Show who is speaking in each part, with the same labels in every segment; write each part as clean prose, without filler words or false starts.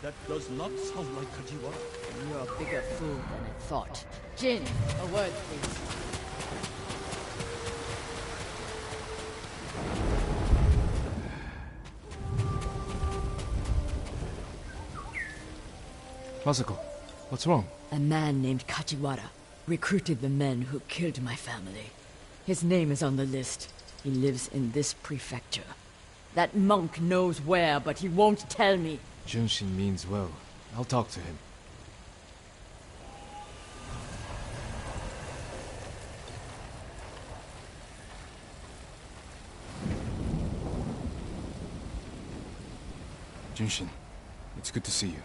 Speaker 1: That does not sound like Kajiwara.
Speaker 2: You're a bigger fool than I thought. Jin, a word, please.
Speaker 3: Masako, what's wrong?
Speaker 2: A man named Kajiwara recruited the men who killed my family. His name is on the list. He lives in this prefecture. That monk knows where, but he won't tell me.
Speaker 3: Junshin means well. I'll talk to him. Junshin, it's good to see you.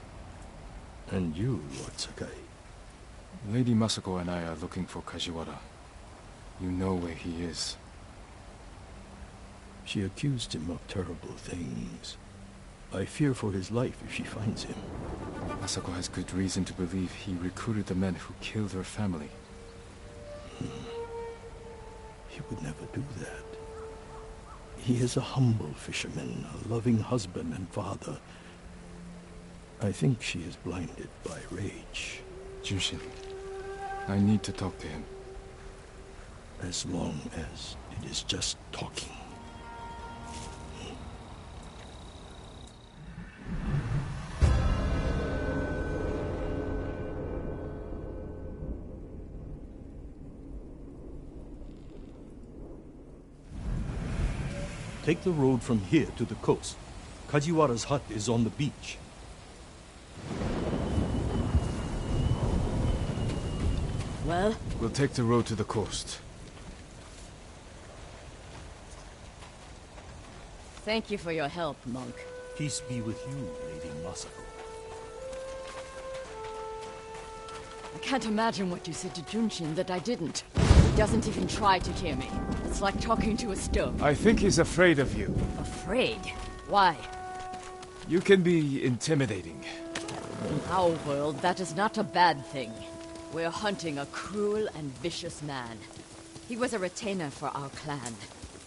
Speaker 1: And you, Lord Sakai.
Speaker 3: Lady Masako and I are looking for Kajiwara. You know where he is.
Speaker 1: She accused him of terrible things. I fear for his life if she finds him.
Speaker 3: Masako has good reason to believe he recruited the men who killed her family.
Speaker 1: He would never do that. He is a humble fisherman, a loving husband and father. I think she is blinded by rage.
Speaker 3: Junshin, I need to talk to him.
Speaker 1: As long as it is just talking. Take the road from here to the coast. Kajiwara's hut is on the beach.
Speaker 2: Well?
Speaker 3: We'll take the road to the coast.
Speaker 2: Thank you for your help, monk.
Speaker 1: Peace be with you, Lady Masako.
Speaker 2: I can't imagine what you said to Junshin that I didn't. He doesn't even try to hear me. It's like talking to a stone.
Speaker 3: I think he's afraid of you.
Speaker 2: Afraid? Why?
Speaker 3: You can be intimidating.
Speaker 2: In our world, that is not a bad thing. We're hunting a cruel and vicious man. He was a retainer for our clan.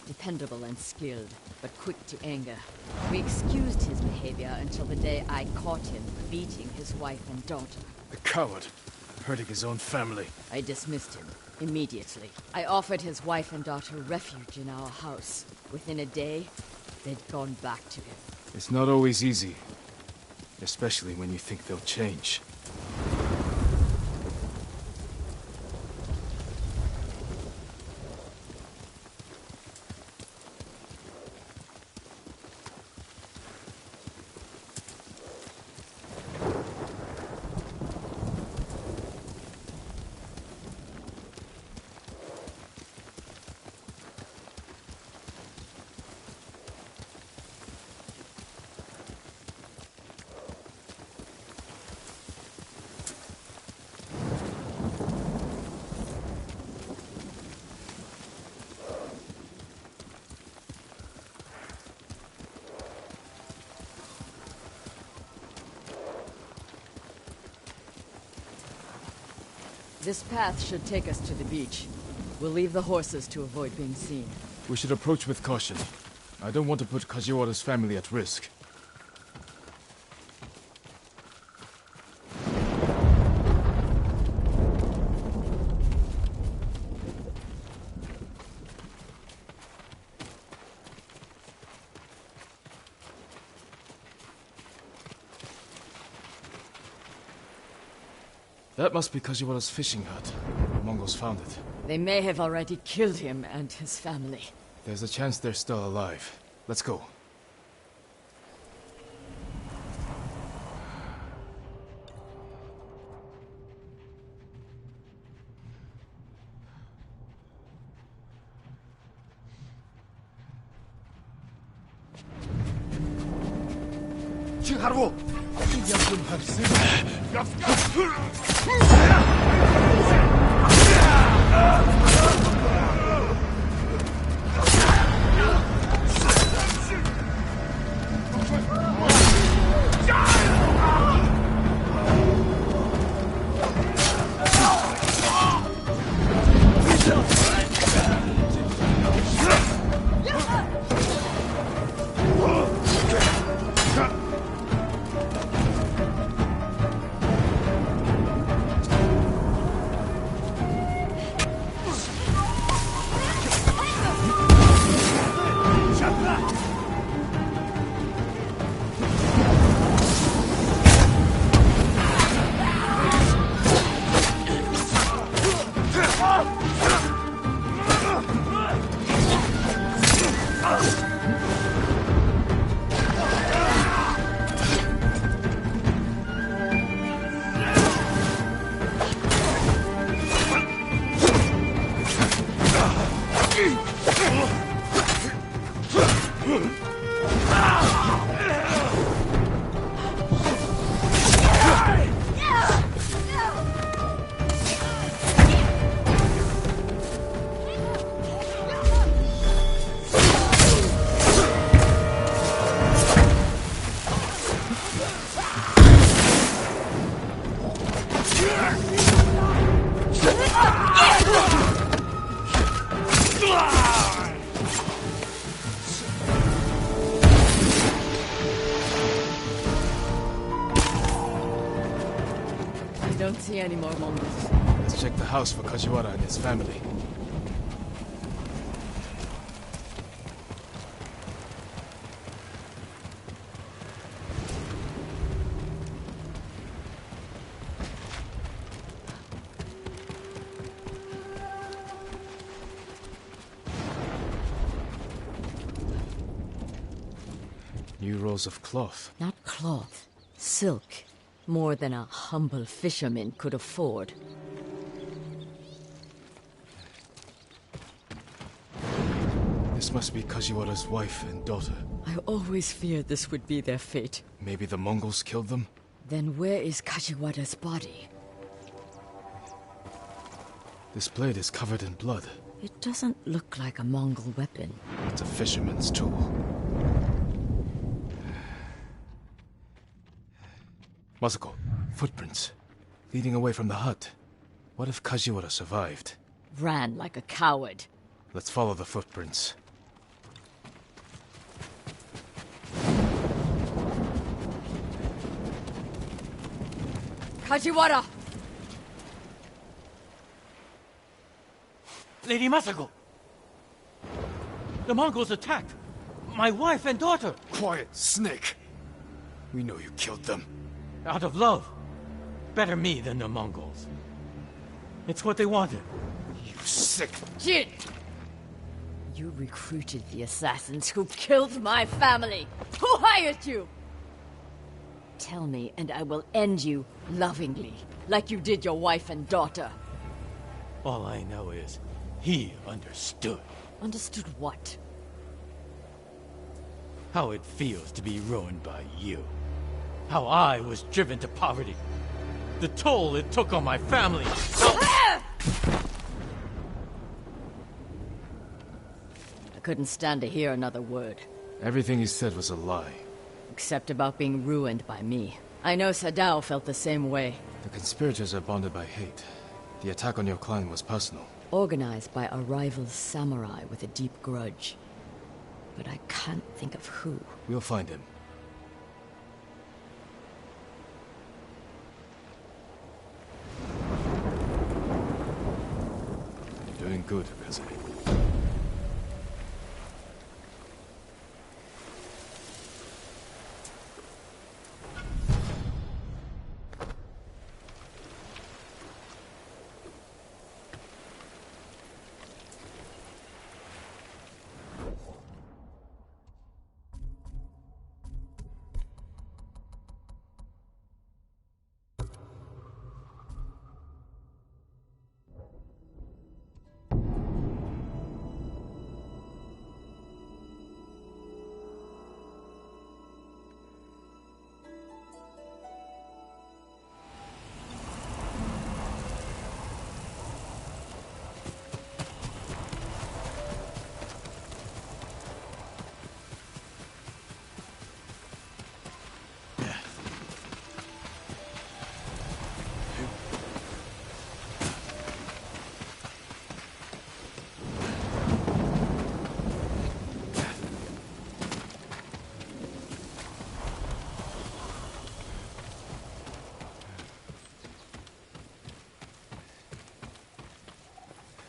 Speaker 2: Dependable and skilled, but quick to anger. We excused his behavior until the day I caught him beating his wife and daughter.
Speaker 3: A coward. Hurting his own family.
Speaker 2: I dismissed him immediately. I offered his wife and daughter refuge in our house. Within a day, they'd gone back to him.
Speaker 3: It's not always easy. Especially when you think they'll change.
Speaker 2: This path should take us to the beach. We'll leave the horses to avoid being seen.
Speaker 3: We should approach with caution. I don't want to put Kajiwara's family at risk. That must be Kajiwara's fishing hut. The Mongols found it.
Speaker 2: They may have already killed him and his family.
Speaker 3: There's a chance they're still alive. Let's go.
Speaker 2: I don't see any more Mongols.
Speaker 3: Let's check the house for Kajiwara and his family. New rolls of cloth.
Speaker 2: Not cloth. Silk. More than a humble fisherman could afford.
Speaker 3: This must be Kajiwara's wife and daughter.
Speaker 2: I always feared this would be their fate.
Speaker 3: Maybe the Mongols killed them?
Speaker 2: Then where is Kajiwara's body?
Speaker 3: This blade is covered in blood.
Speaker 2: It doesn't look like a Mongol weapon.
Speaker 3: It's a fisherman's tool. Masako, footprints. Leading away from the hut. What if Kajiwara survived?
Speaker 2: Ran like a coward.
Speaker 3: Let's follow the footprints.
Speaker 2: Kajiwara!
Speaker 4: Lady Masako! The Mongols attacked my wife and daughter!
Speaker 3: Quiet, snake! We know you killed them.
Speaker 4: Out of love. Better me than the Mongols. It's what they wanted.
Speaker 3: You sick...
Speaker 2: Jin! You recruited the assassins who killed my family! Who hired you? Tell me, and I will end you lovingly, like you did your wife and daughter.
Speaker 4: All I know is, he understood.
Speaker 2: Understood what?
Speaker 4: How it feels to be ruined by you. How I was driven to poverty. The toll it took on my family.
Speaker 2: I couldn't stand to hear another word.
Speaker 3: Everything he said was a lie.
Speaker 2: Except about being ruined by me. I know Sadao felt the same way.
Speaker 3: The conspirators are bonded by hate. The attack on your clan was personal.
Speaker 2: Organized by a rival samurai with a deep grudge. But I can't think of who.
Speaker 3: We'll find him. You're doing good, Kaze.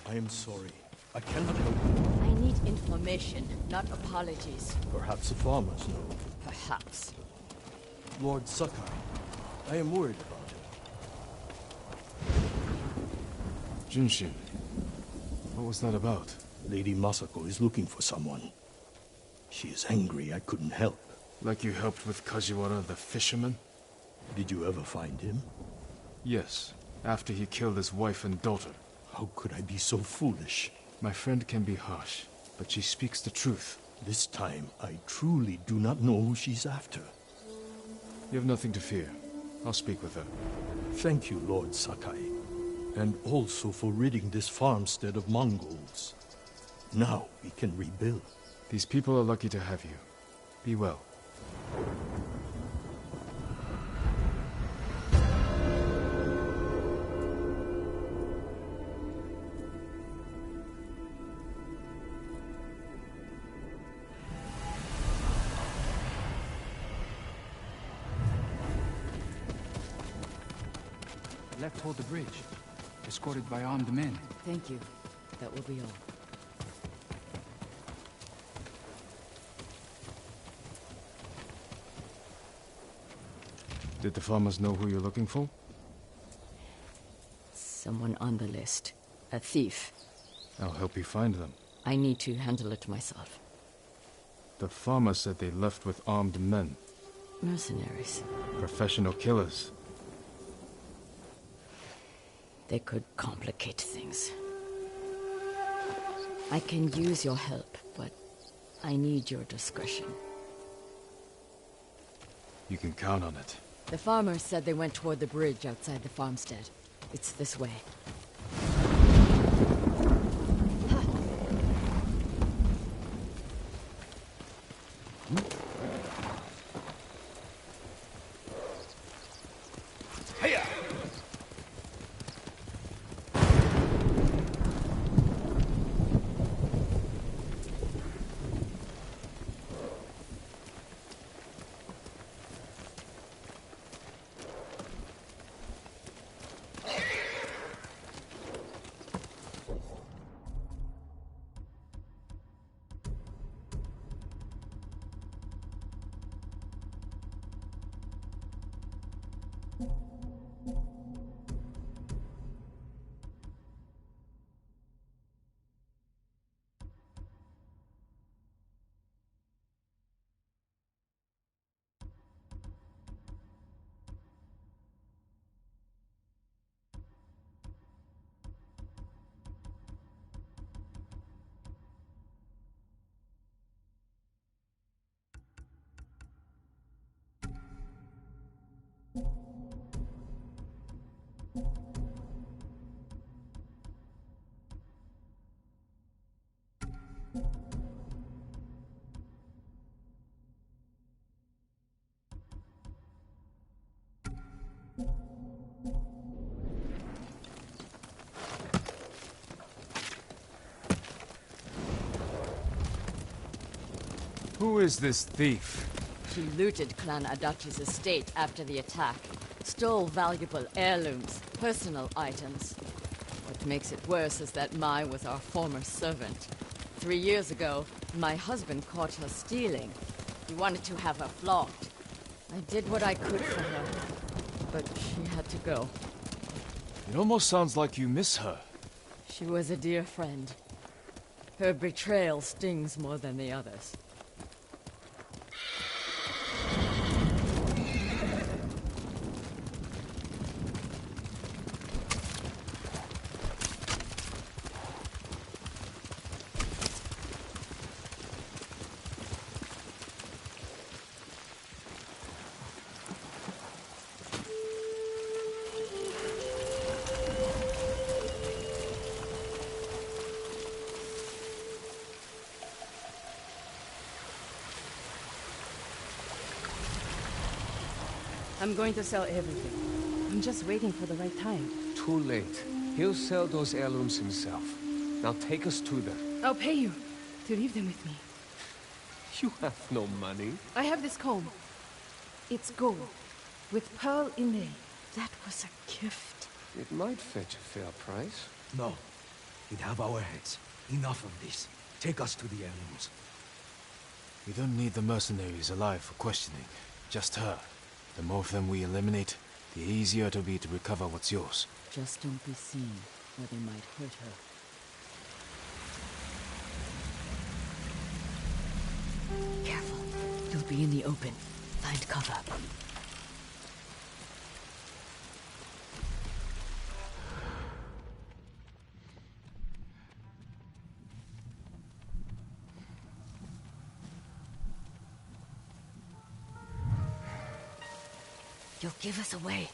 Speaker 1: I am sorry. I cannot help you.
Speaker 2: I need information, not apologies.
Speaker 1: Perhaps the farmers know.
Speaker 2: Perhaps.
Speaker 1: Lord Sakai, I am worried about him.
Speaker 3: Junshin. What was that about?
Speaker 1: Lady Masako is looking for someone. She is angry I couldn't help.
Speaker 3: Like you helped with Kajiwara the fisherman?
Speaker 1: Did you ever find him?
Speaker 3: Yes, after he killed his wife and daughter.
Speaker 1: How could I be so foolish?
Speaker 3: My friend can be harsh, but she speaks the truth.
Speaker 1: This time, I truly do not know who she's after.
Speaker 3: You have nothing to fear. I'll speak with her.
Speaker 1: Thank you, Lord Sakai. And also for ridding this farmstead of Mongols. Now we can rebuild.
Speaker 3: These people are lucky to have you. Be well.
Speaker 5: left toward the bridge, escorted by armed men.
Speaker 2: Thank you. That will be all.
Speaker 3: Did the farmers know who you're looking for?
Speaker 2: Someone on the list. A thief.
Speaker 3: I'll help you find them.
Speaker 2: I need to handle it myself.
Speaker 3: The farmer said they left with armed men.
Speaker 2: Mercenaries.
Speaker 3: Professional killers.
Speaker 2: They could complicate things. I can use your help, but I need your discretion.
Speaker 3: You can count on it.
Speaker 2: The farmer said they went toward the bridge outside the farmstead. It's this way.
Speaker 3: Who is this thief?
Speaker 2: She looted Clan Adachi's estate after the attack. Stole valuable heirlooms, personal items. What makes it worse is that Mai was our former servant. 3 years ago, my husband caught her stealing. He wanted to have her flogged. I did what I could for her, but she had to go.
Speaker 3: It almost sounds like you miss her.
Speaker 2: She was a dear friend. Her betrayal stings more than the others. I'm going to sell everything. I'm just waiting for the right time.
Speaker 6: Too late. He'll sell those heirlooms himself. Now take us to them.
Speaker 7: I'll pay you to leave them with me.
Speaker 6: You have no money.
Speaker 7: I have this comb. It's gold, with pearl inlay. That was a gift.
Speaker 6: It might fetch a fair price.
Speaker 8: No. We'd have our heads. Enough of this. Take us to the heirlooms.
Speaker 3: We don't need the mercenaries alive for questioning. Just her. The more of them we eliminate, the easier it'll be to recover what's yours.
Speaker 2: Just don't be seen, or they might hurt her. Careful. You'll be in the open. Find cover. You'll give us away.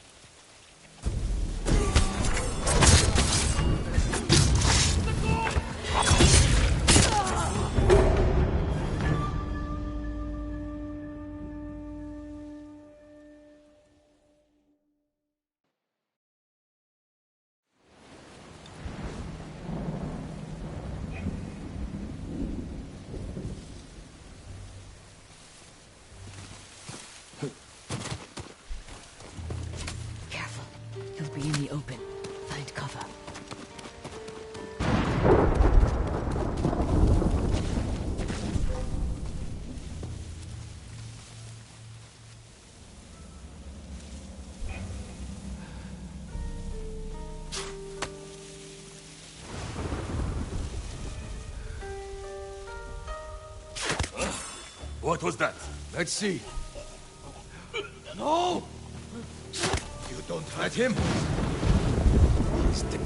Speaker 9: What was that?
Speaker 8: Let's see. No! You don't hurt him. He's dead.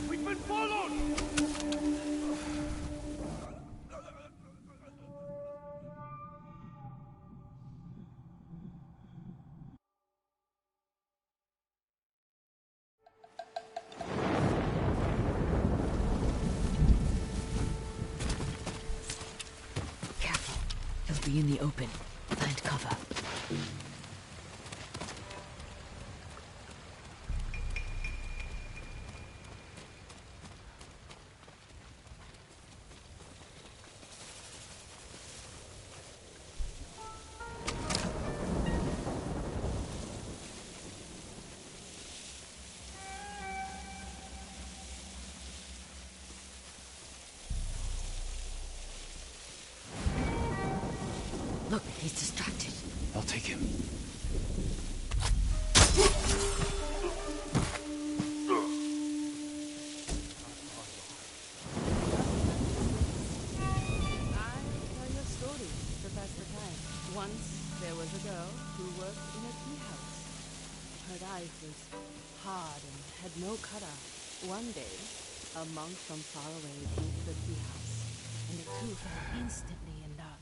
Speaker 9: We've been followed!
Speaker 2: Careful. He'll be in the open. Find cover. Look, he's distracted.
Speaker 3: I'll take him.
Speaker 10: Tell you a story to pass the time. Once there was a girl who worked in a tea house. Her life was hard and had no cutter. One day, a monk from far away came to the tea house, and the two fell instantly in love.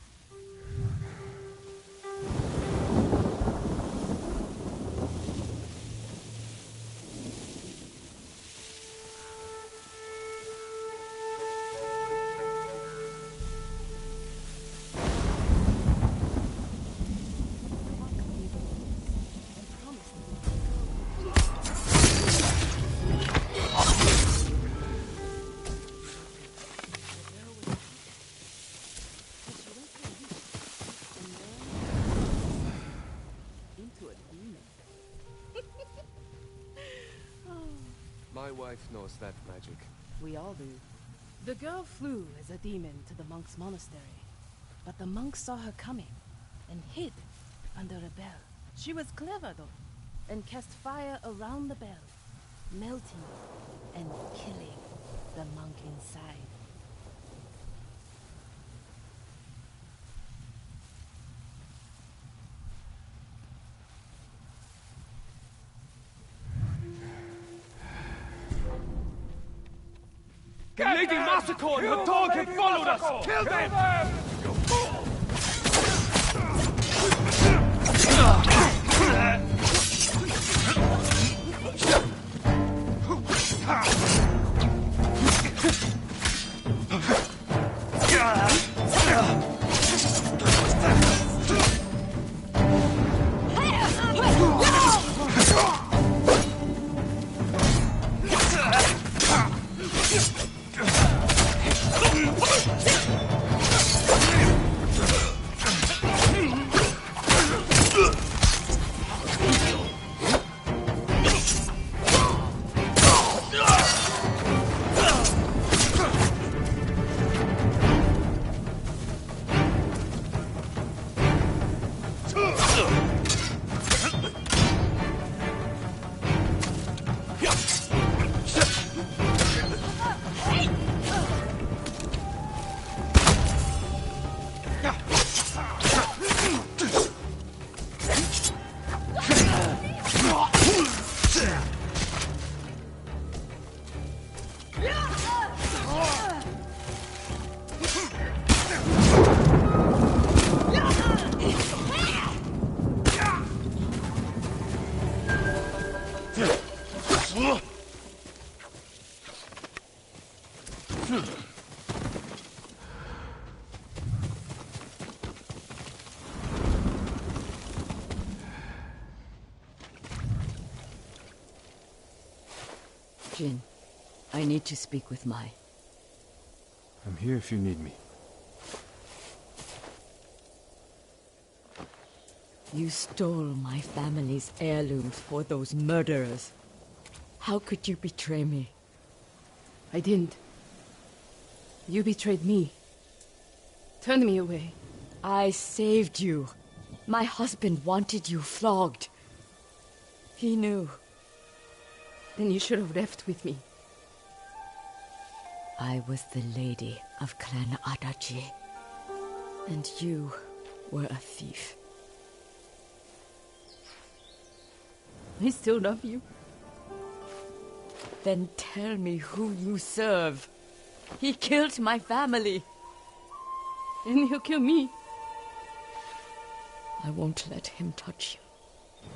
Speaker 6: My wife knows that magic.
Speaker 10: We all do. The girl flew as a demon to the monk's monastery, but the monk saw her coming and hid under a bell. She was clever though, and cast fire around the bell, melting and killing the monk inside.
Speaker 9: The lady massacred and her dog had followed us! Kill them! You fool!
Speaker 2: Jin, I need to speak with Mai.
Speaker 3: I'm here if you need me.
Speaker 2: You stole my family's heirlooms for those murderers. How could you betray me?
Speaker 10: I didn't. You betrayed me. Turned me away.
Speaker 2: I saved you. My husband wanted you flogged. He knew.
Speaker 10: Then you should have left with me.
Speaker 2: I was the lady of Clan Adachi, and you were a thief. I still love you. Then tell me who you serve. He killed my family. And he'll kill me. I won't let him touch you.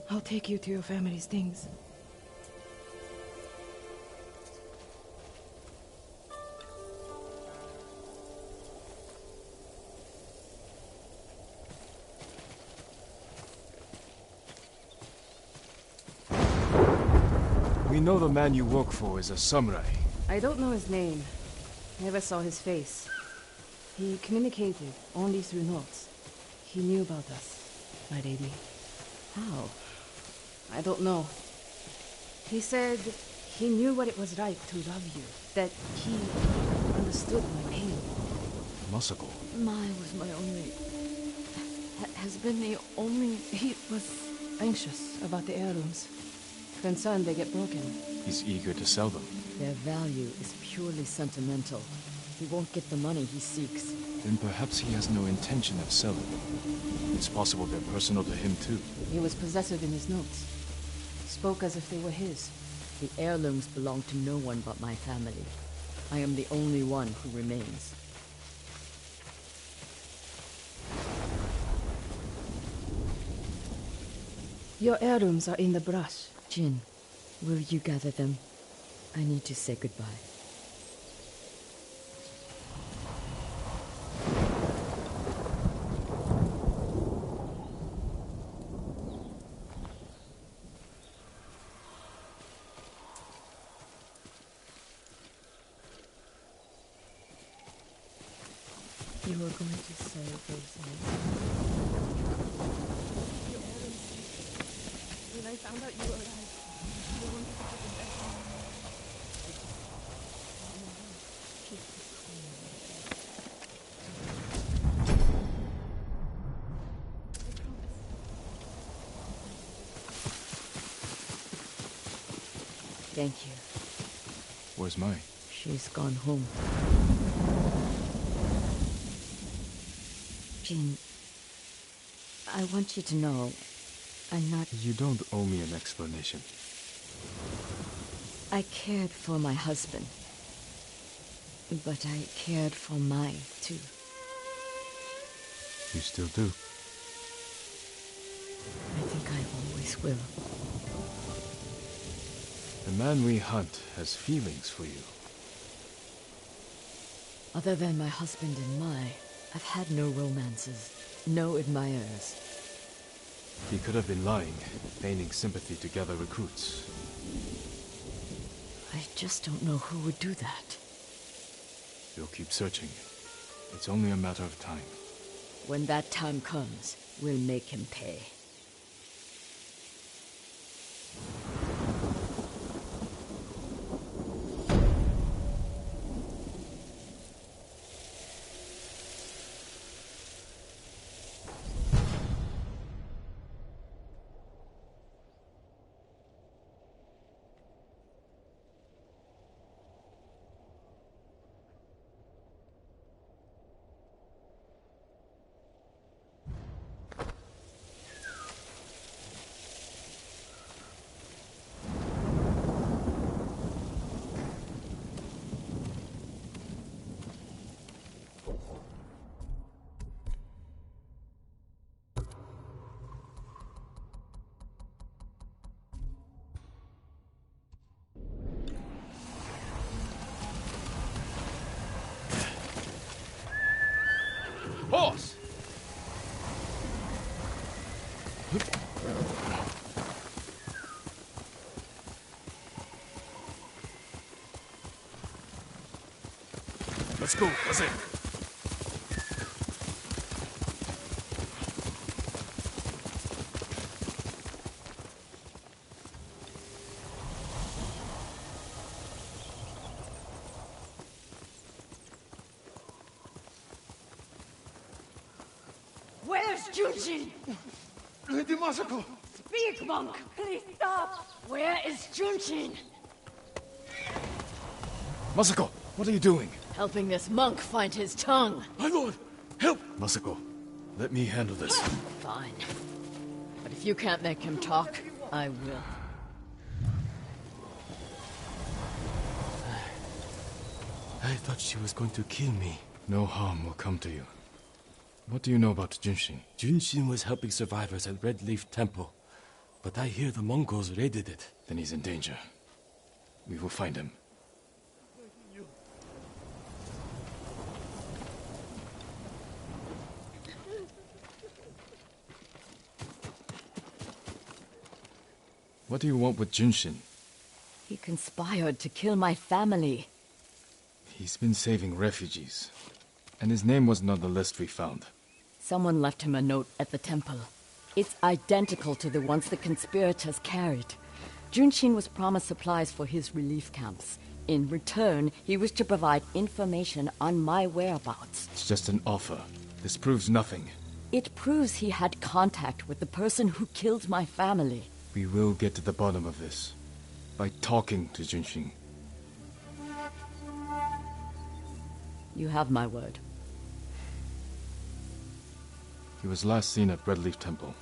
Speaker 7: I'll take you to your family's things.
Speaker 3: We know the man you work for is a samurai.
Speaker 10: I don't know his name. Never saw his face. He communicated only through notes. He knew about us, my lady.
Speaker 2: How?
Speaker 10: I don't know. He said he knew what it was like to love you. That he understood my pain.
Speaker 3: Masako.
Speaker 2: Mai was my only... has been the only...
Speaker 10: He was anxious about the heirlooms. Concerned they get broken.
Speaker 3: He's eager to sell them.
Speaker 2: Their value is purely sentimental. He won't get the money he seeks.
Speaker 3: Then perhaps he has no intention of selling. It's possible they're personal to him too.
Speaker 10: He was possessive in his notes. Spoke as if they were his.
Speaker 2: The heirlooms belong to no one but my family. I am the only one who remains.
Speaker 10: Your heirlooms are in the brush.
Speaker 2: Jin, will you gather them? I need to say goodbye. You were going to say those things.
Speaker 10: When I found out you were alive, I wanted to put them back on.
Speaker 2: Thank you.
Speaker 3: Where's Mai?
Speaker 2: She's gone home. Jin, I want you to know I'm not...
Speaker 3: You don't owe me an explanation.
Speaker 2: I cared for my husband. But I cared for Mai, too.
Speaker 3: You still do?
Speaker 2: I think I always will.
Speaker 3: The man we hunt has feelings for you.
Speaker 2: Other than my husband and Mai, I've had no romances, no admirers.
Speaker 3: He could have been lying, feigning sympathy to gather recruits.
Speaker 2: I just don't know who would do that.
Speaker 3: We'll keep searching. It's only a matter of time.
Speaker 2: When that time comes, we'll make him pay.
Speaker 9: Horse!
Speaker 3: Let's go, that's it.
Speaker 2: Where's Junshin?
Speaker 9: Lady Masako!
Speaker 2: Speak, monk! Please stop! Where is Junshin?
Speaker 3: Masako, what are you doing?
Speaker 2: Helping this monk find his tongue.
Speaker 1: My lord, help!
Speaker 3: Masako, let me handle this.
Speaker 2: Fine. But if you can't make him talk, I will.
Speaker 11: I thought she was going to kill me.
Speaker 3: No harm will come to you. What do you know about Junshin?
Speaker 11: Junshin was helping survivors at Red Leaf Temple, but I hear the Mongols raided it.
Speaker 3: Then he's in danger. We will find him. What do you want with Junshin?
Speaker 2: He conspired to kill my family.
Speaker 3: He's been saving refugees. And his name wasn't on the list we found.
Speaker 2: Someone left him a note at the temple. It's identical to the ones the conspirators carried. Junshin was promised supplies for his relief camps. In return, he was to provide information on my whereabouts.
Speaker 3: It's just an offer. This proves nothing.
Speaker 2: It proves he had contact with the person who killed my family.
Speaker 3: We will get to the bottom of this. By talking to Junshin.
Speaker 2: You have my word.
Speaker 3: He was last seen at Red Leaf Temple.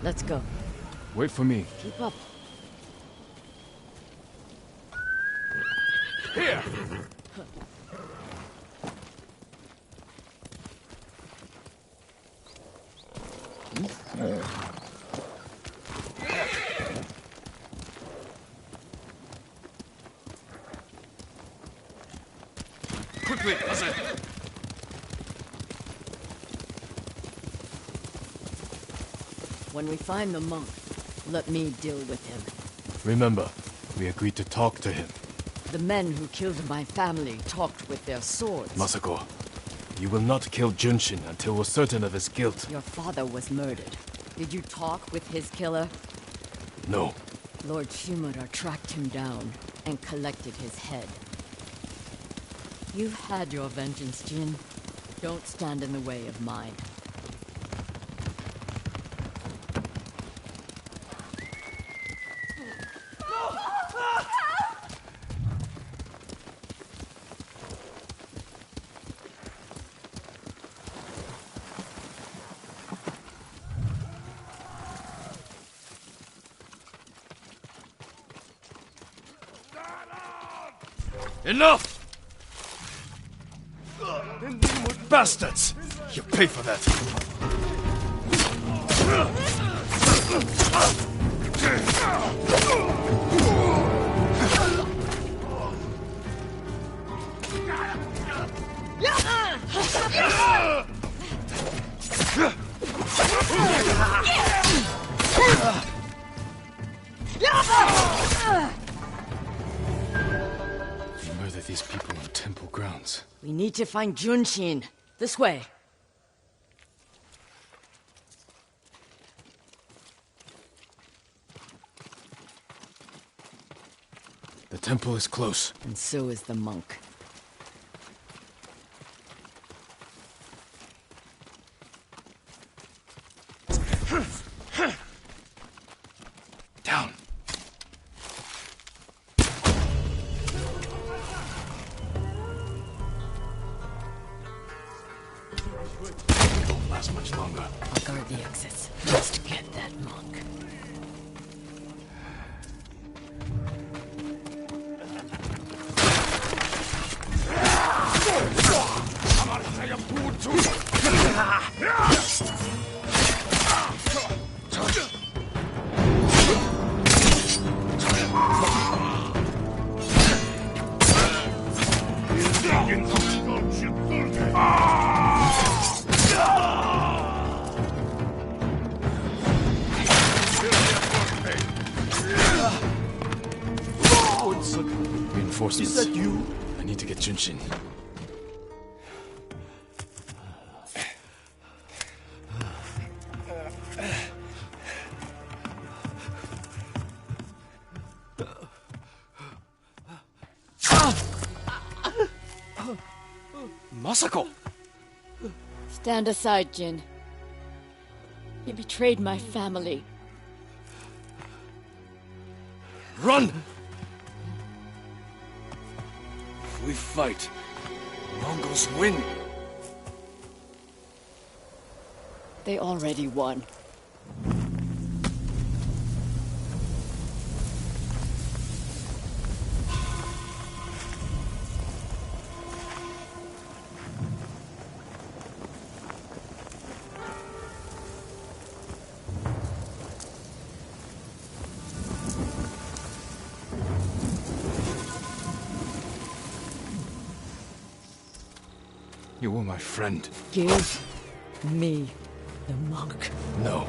Speaker 2: Let's go.
Speaker 3: Wait for me.
Speaker 2: Keep up.
Speaker 3: Here!
Speaker 9: Quickly, Ase!
Speaker 2: When we find the monk, let me deal with him.
Speaker 3: Remember, we agreed to talk to him.
Speaker 2: The men who killed my family talked with their swords.
Speaker 11: Masako, you will not kill Junshin until we're certain of his guilt.
Speaker 2: Your father was murdered. Did you talk with his killer?
Speaker 11: No.
Speaker 2: Lord Shimura tracked him down and collected his head. You've had your vengeance, Jin. Don't stand in the way of mine.
Speaker 3: Enough! Bastards! You pay for that! Murder these people on temple grounds.
Speaker 2: We need to find Junshin. This way.
Speaker 3: The temple is close.
Speaker 2: And so is the monk.
Speaker 3: Down. Won't last much longer.
Speaker 2: I'll guard the exits. Just get that monk.
Speaker 3: Reinforcements.
Speaker 1: Is that you?
Speaker 3: I need to get Junshin.
Speaker 11: Masako!
Speaker 2: Stand aside, Jin. He betrayed my family.
Speaker 11: Run! If we fight, Mongols win.
Speaker 2: They already won.
Speaker 3: You were my friend.
Speaker 2: Give me the monk.
Speaker 3: No.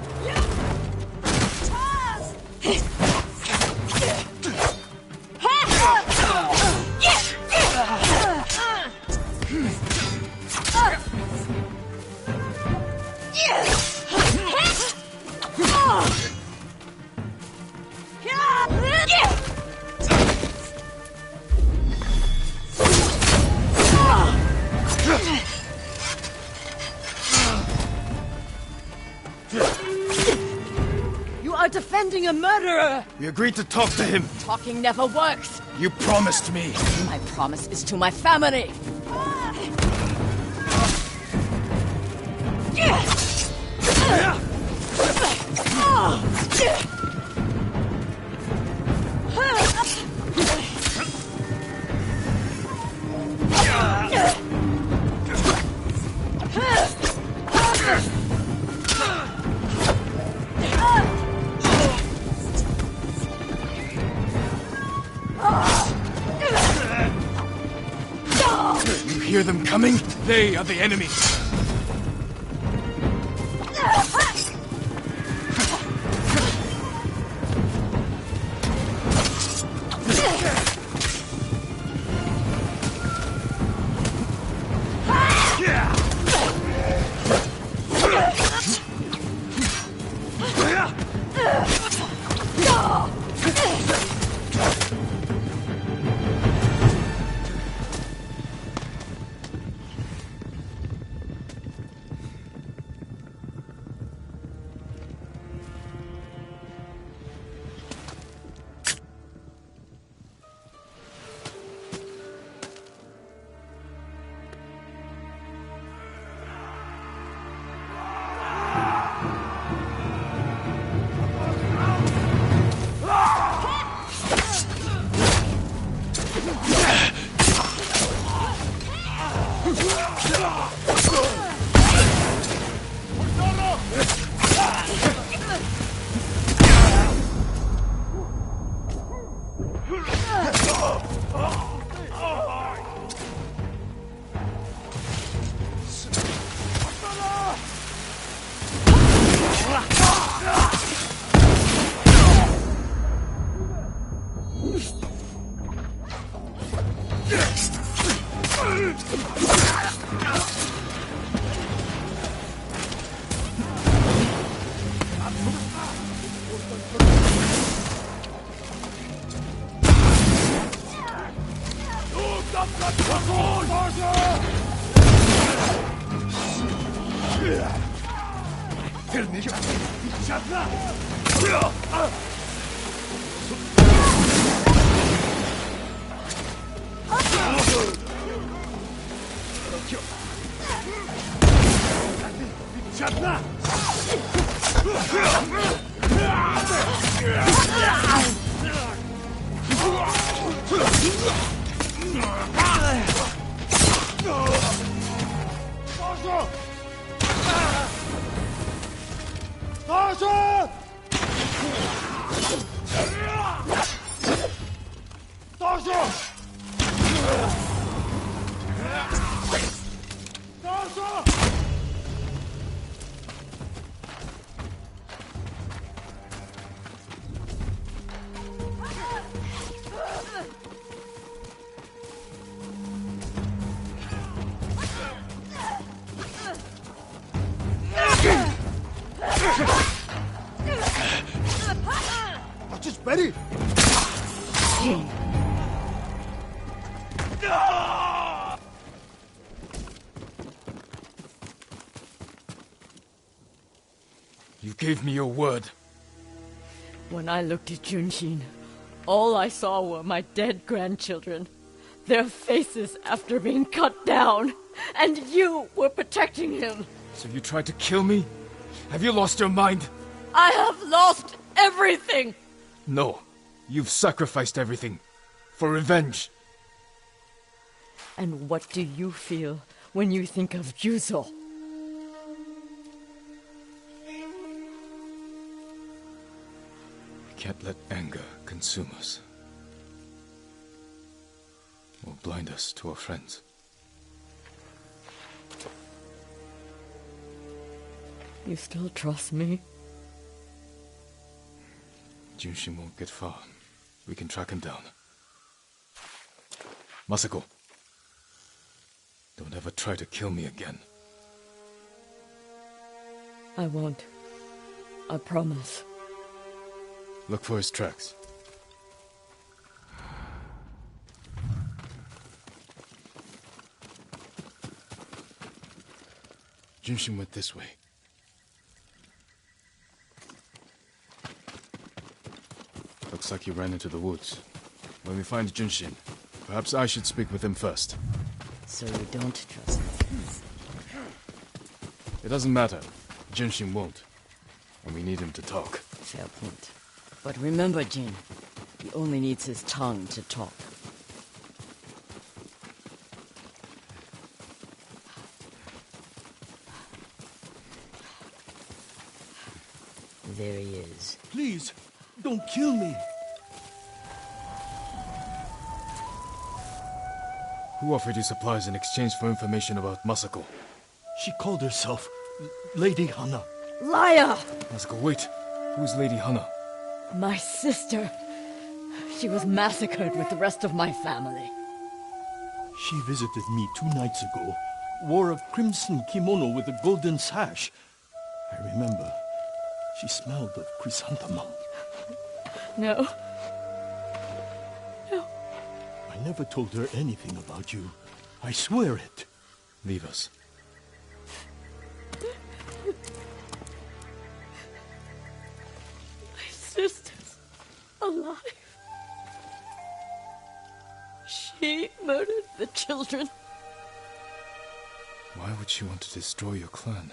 Speaker 2: You are defending a murderer!
Speaker 11: We agreed to talk to him.
Speaker 2: Talking never works.
Speaker 11: You promised me.
Speaker 2: My promise is to my family.
Speaker 11: You hear them coming? They are the enemy.
Speaker 9: Ready?
Speaker 3: gave me your word.
Speaker 2: When I looked at Junshin, all I saw were my dead grandchildren. Their faces after being cut down. And you were protecting him.
Speaker 3: So you tried to kill me? Have you lost your mind?
Speaker 2: I have lost everything!
Speaker 3: No. You've sacrificed everything. For revenge.
Speaker 2: And what do you feel when you think of Juzo?
Speaker 3: We can't let anger consume us. Or blind us to our friends.
Speaker 2: You still trust me?
Speaker 3: Junshin won't get far. We can track him down. Masako. Don't ever try to kill me again.
Speaker 2: I won't. I promise.
Speaker 3: Look for his tracks. Junshin went this way. Looks like he ran into the woods. When we find Junshin, perhaps I should speak with him first.
Speaker 2: So you don't trust me?
Speaker 3: It doesn't matter. Junshin won't. And we need him to talk.
Speaker 2: Fair point. But remember, Jin, he only needs his tongue to talk. There he is.
Speaker 1: Please, don't kill me.
Speaker 3: Who offered you supplies in exchange for information about Masako?
Speaker 1: She called herself Lady Hana.
Speaker 2: Liar!
Speaker 3: Masako, wait. Who's Lady Hana?
Speaker 2: My sister. She was massacred with the rest of my family.
Speaker 1: She visited me 2 nights ago, wore a crimson kimono with a golden sash. I remember. She smelled of chrysanthemum.
Speaker 2: No. No.
Speaker 1: I never told her anything about you. I swear it.
Speaker 3: Leave us.
Speaker 2: My sister's alive. She murdered the children.
Speaker 3: Why would she want to destroy your clan?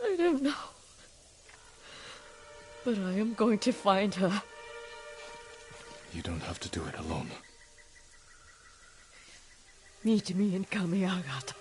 Speaker 2: I don't know. But I am going to find her.
Speaker 3: You don't have to do it alone.
Speaker 2: Meet me in Kamiagata.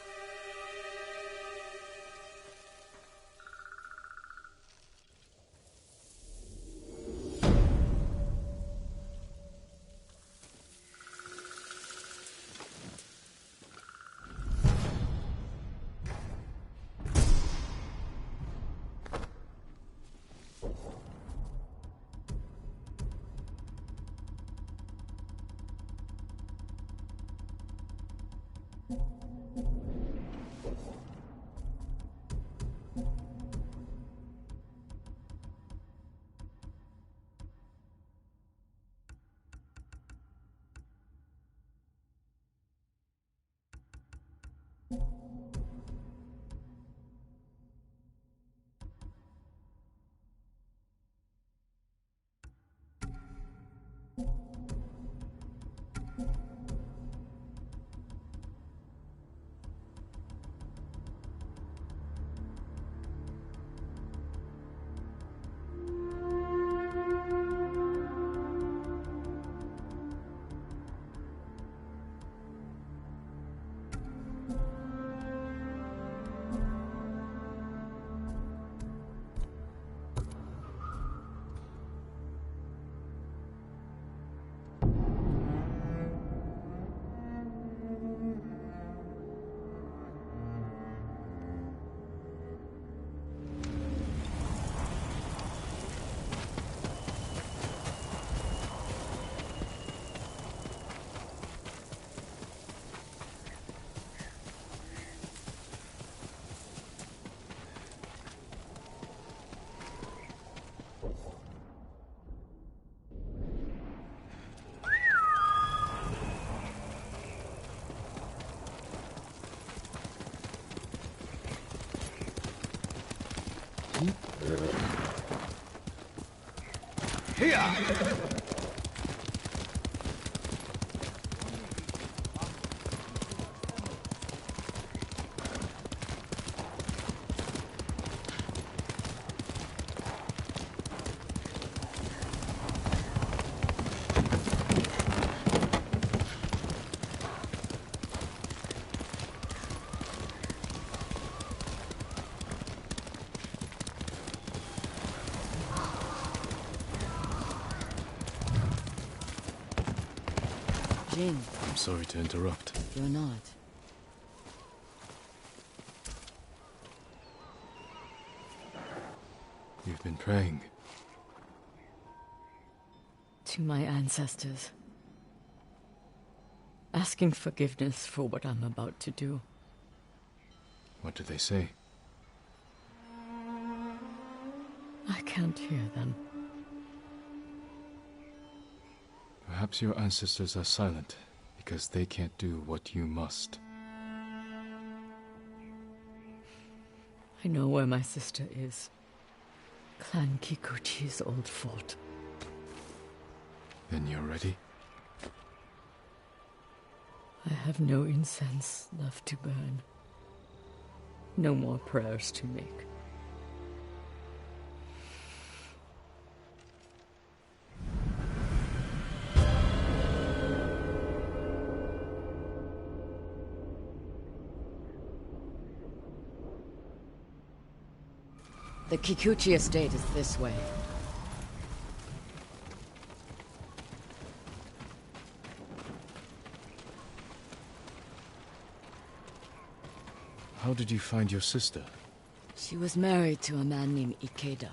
Speaker 2: Jin,
Speaker 11: I'm sorry to interrupt.
Speaker 2: you're not.
Speaker 11: You've been praying.
Speaker 2: To my ancestors. Asking forgiveness for what I'm about to do.
Speaker 11: What do they say?
Speaker 2: I can't hear them.
Speaker 11: Perhaps your ancestors are silent because they can't do what you must.
Speaker 2: I know where my sister is. Clan Kikuchi's old fort.
Speaker 11: Then you're ready?
Speaker 2: I have no incense left to burn. No more prayers to make. The Kikuchi estate is this way.
Speaker 11: How did you find your sister?
Speaker 2: She was married to a man named Ikeda,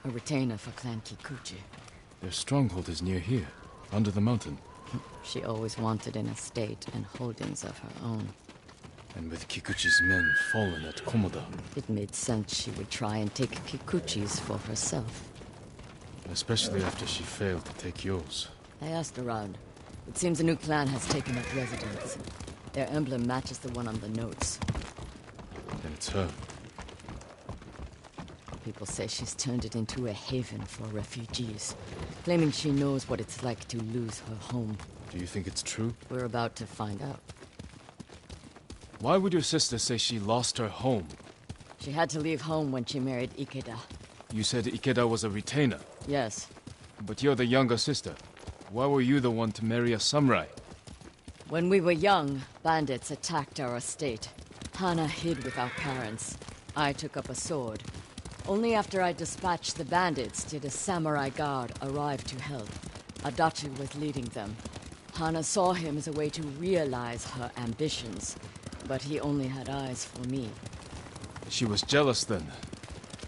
Speaker 2: a retainer for Clan Kikuchi.
Speaker 11: Their stronghold is near here, under the mountain.
Speaker 2: She always wanted an estate and holdings of her own.
Speaker 11: And with Kikuchi's men fallen at Komoda.
Speaker 2: It made sense she would try and take Kikuchi's for herself.
Speaker 11: Especially after she failed to take yours.
Speaker 2: I asked around. It seems a new clan has taken up residence. Their emblem matches the one on the notes.
Speaker 11: Then it's her.
Speaker 2: People say she's turned it into a haven for refugees, claiming she knows what it's like to lose her home.
Speaker 11: Do you think it's true?
Speaker 2: We're about to find out.
Speaker 11: Why would your sister say she lost her home?
Speaker 2: She had to leave home when she married Ikeda.
Speaker 11: You said Ikeda was a retainer.
Speaker 2: Yes.
Speaker 11: But you're the younger sister. Why were you the one to marry a samurai?
Speaker 2: When we were young, bandits attacked our estate. Hana hid with our parents. I took up a sword. Only after I dispatched the bandits did a samurai guard arrive to help. Adachi was leading them. Hana saw him as a way to realize her ambitions, but he only had eyes for me.
Speaker 11: She was jealous then.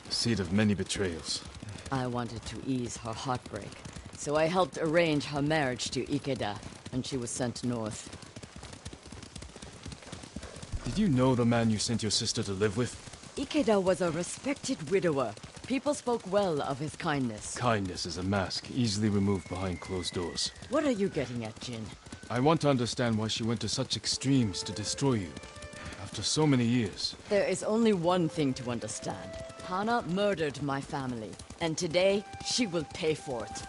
Speaker 11: The seed of many betrayals.
Speaker 2: I wanted to ease her heartbreak, so I helped arrange her marriage to Ikeda, and she was sent north.
Speaker 11: Did you know the man you sent your sister to live with?
Speaker 2: Ikeda was a respected widower. People spoke well of his kindness.
Speaker 11: Kindness is a mask, easily removed behind closed doors.
Speaker 2: What are you getting at, Jin?
Speaker 11: I want to understand why she went to such extremes to destroy you. After so many years.
Speaker 2: There is only one thing to understand. Hana murdered my family, and today she will pay for it.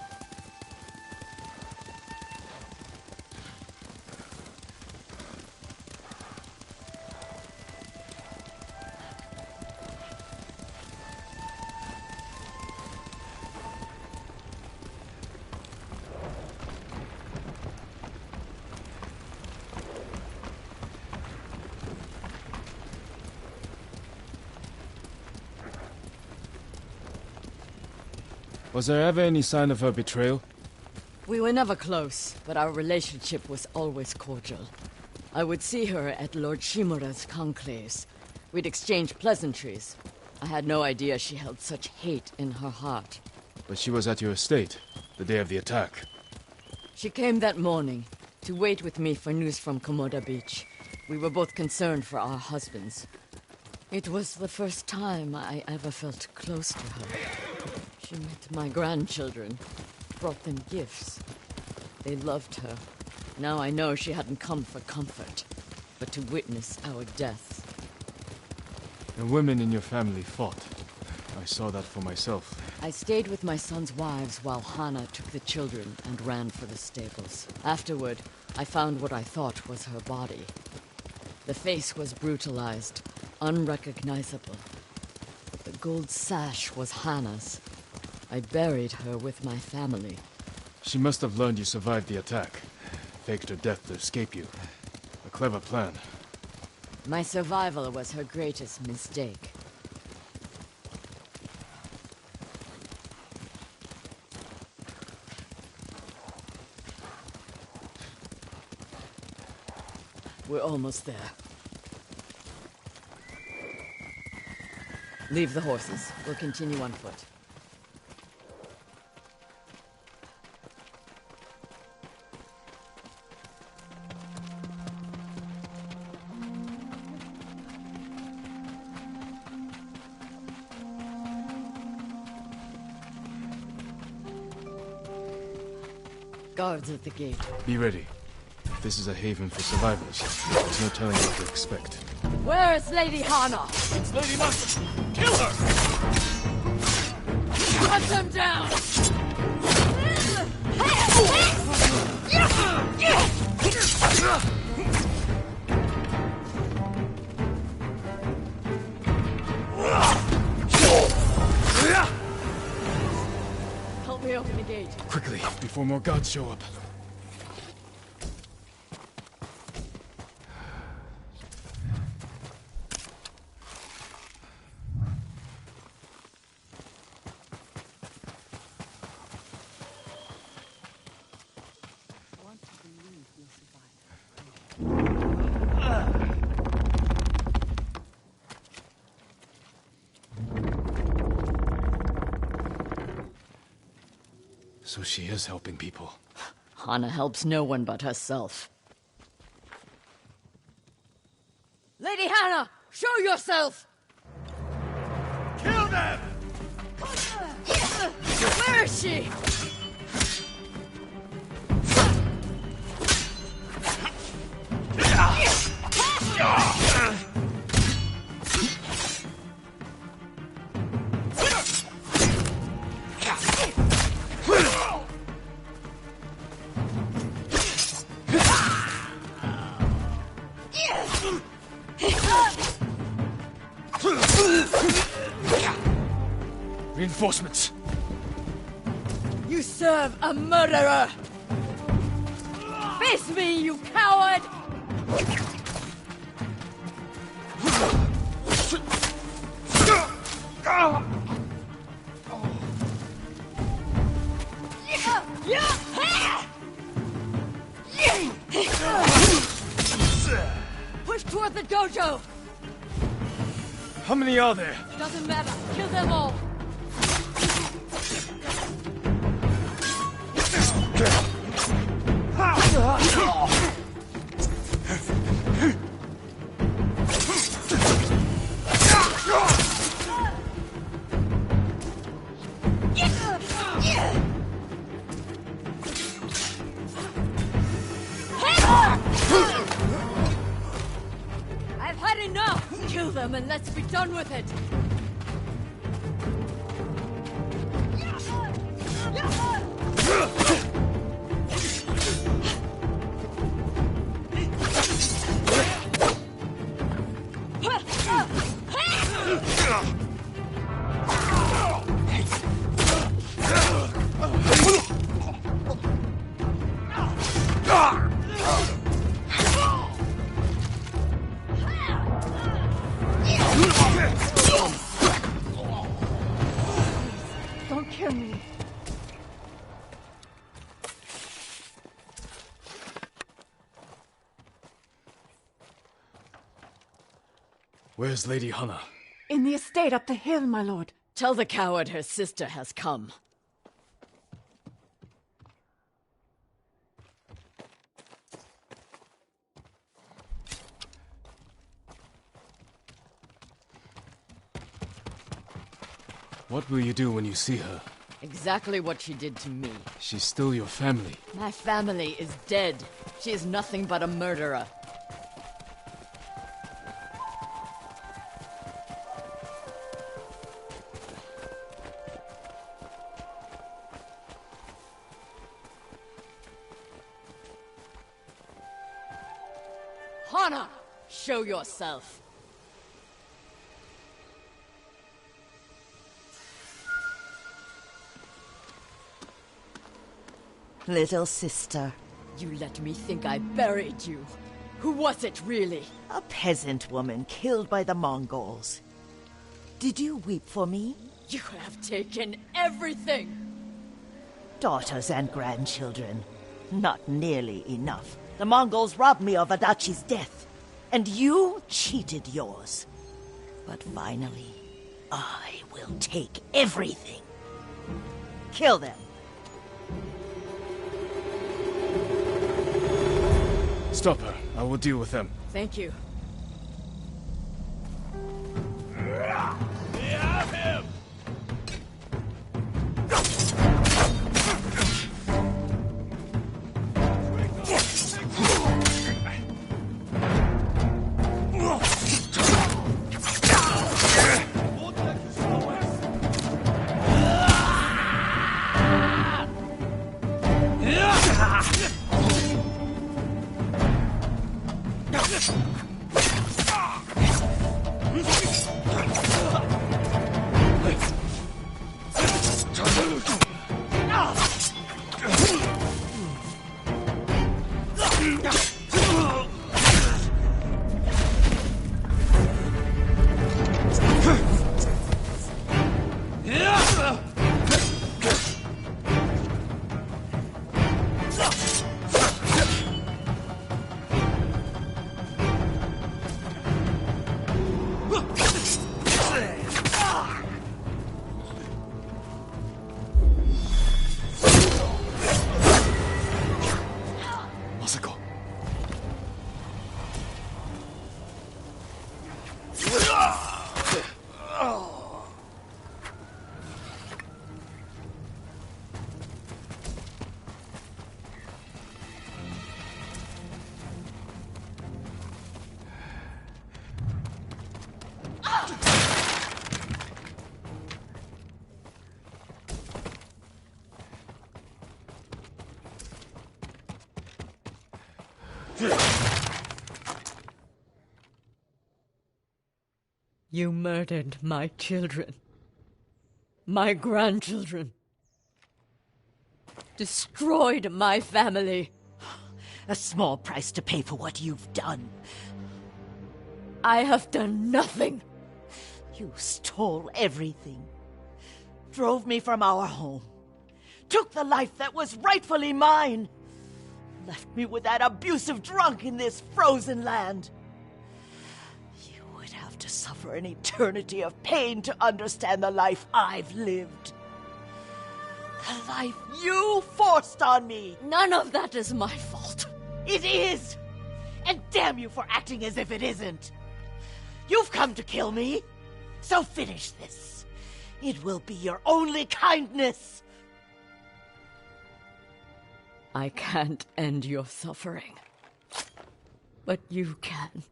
Speaker 11: Was there ever any sign of her betrayal?
Speaker 2: We were never close, but our relationship was always cordial. I would see her at Lord Shimura's conclaves. We'd exchange pleasantries. I had no idea she held such hate in her heart.
Speaker 11: But she was at your estate, the day of the attack.
Speaker 2: She came that morning to wait with me for news from Komoda Beach. We were both concerned for our husbands. It was the first time I ever felt close to her. She met my grandchildren, brought them gifts. They loved her. Now I know she hadn't come for comfort, but to witness our deaths.
Speaker 11: The women in your family fought. I saw that for myself.
Speaker 2: I stayed with my son's wives while Hana took the children and ran for the stables. Afterward, I found what I thought was her body. The face was brutalized, unrecognizable. But the gold sash was Hana's. I buried her with my family.
Speaker 3: She must have learned you survived the attack. Faked her death to escape you. A clever plan.
Speaker 2: My survival was her greatest mistake. We're almost there. Leave the horses. We'll continue on foot. Guards at the gate.
Speaker 3: Be ready. This is a haven for survivors. There's no telling what to expect.
Speaker 2: Where is Lady Hana?
Speaker 4: It's Lady Mustard! Kill her!
Speaker 2: Cut them down! Help me open the gate.
Speaker 3: Quickly, before more guards show up. So she is helping people.
Speaker 2: Hana helps no one but herself. Lady Hana, show yourself!
Speaker 9: Kill them!
Speaker 2: Where is she?
Speaker 3: Reinforcements!
Speaker 2: You serve a murderer! Face me, you coward! Push toward the dojo!
Speaker 3: How many are there?
Speaker 2: Doesn't matter. Kill them all! I've had enough! Kill them and let's be done with it!
Speaker 7: Don't kill me.
Speaker 3: Where's Lady Hana?
Speaker 7: In the estate up the hill, my lord.
Speaker 2: Tell the coward her sister has come.
Speaker 3: What will you do when you see her?
Speaker 2: Exactly what she did to me.
Speaker 3: She's still your family.
Speaker 2: My family is dead. She is nothing but a murderer. Hana, show yourself.
Speaker 12: Little sister.
Speaker 2: You let me think I buried you. Who was it, really?
Speaker 12: A peasant woman killed by the Mongols. Did you weep for me?
Speaker 2: You have taken everything!
Speaker 12: Daughters and grandchildren. Not nearly enough. The Mongols robbed me of Adachi's death, and you cheated yours. But finally, I will take everything. Kill them.
Speaker 3: Stop her. I will deal with them.
Speaker 2: Thank you.
Speaker 9: We have him!
Speaker 2: You murdered my children. My grandchildren. Destroyed my family.
Speaker 12: A small price to pay for what you've done.
Speaker 2: I have done nothing.
Speaker 12: You stole everything. Drove me from our home. Took the life that was rightfully mine. Left me with that abusive drunk in this frozen land. You would have to suffer an eternity of pain to understand the life I've lived. The life you forced on me.
Speaker 2: None of that is my fault.
Speaker 12: It is! And damn you for acting as if it isn't. You've come to kill me, so finish this. It will be your only kindness.
Speaker 2: I can't end your suffering. But you can.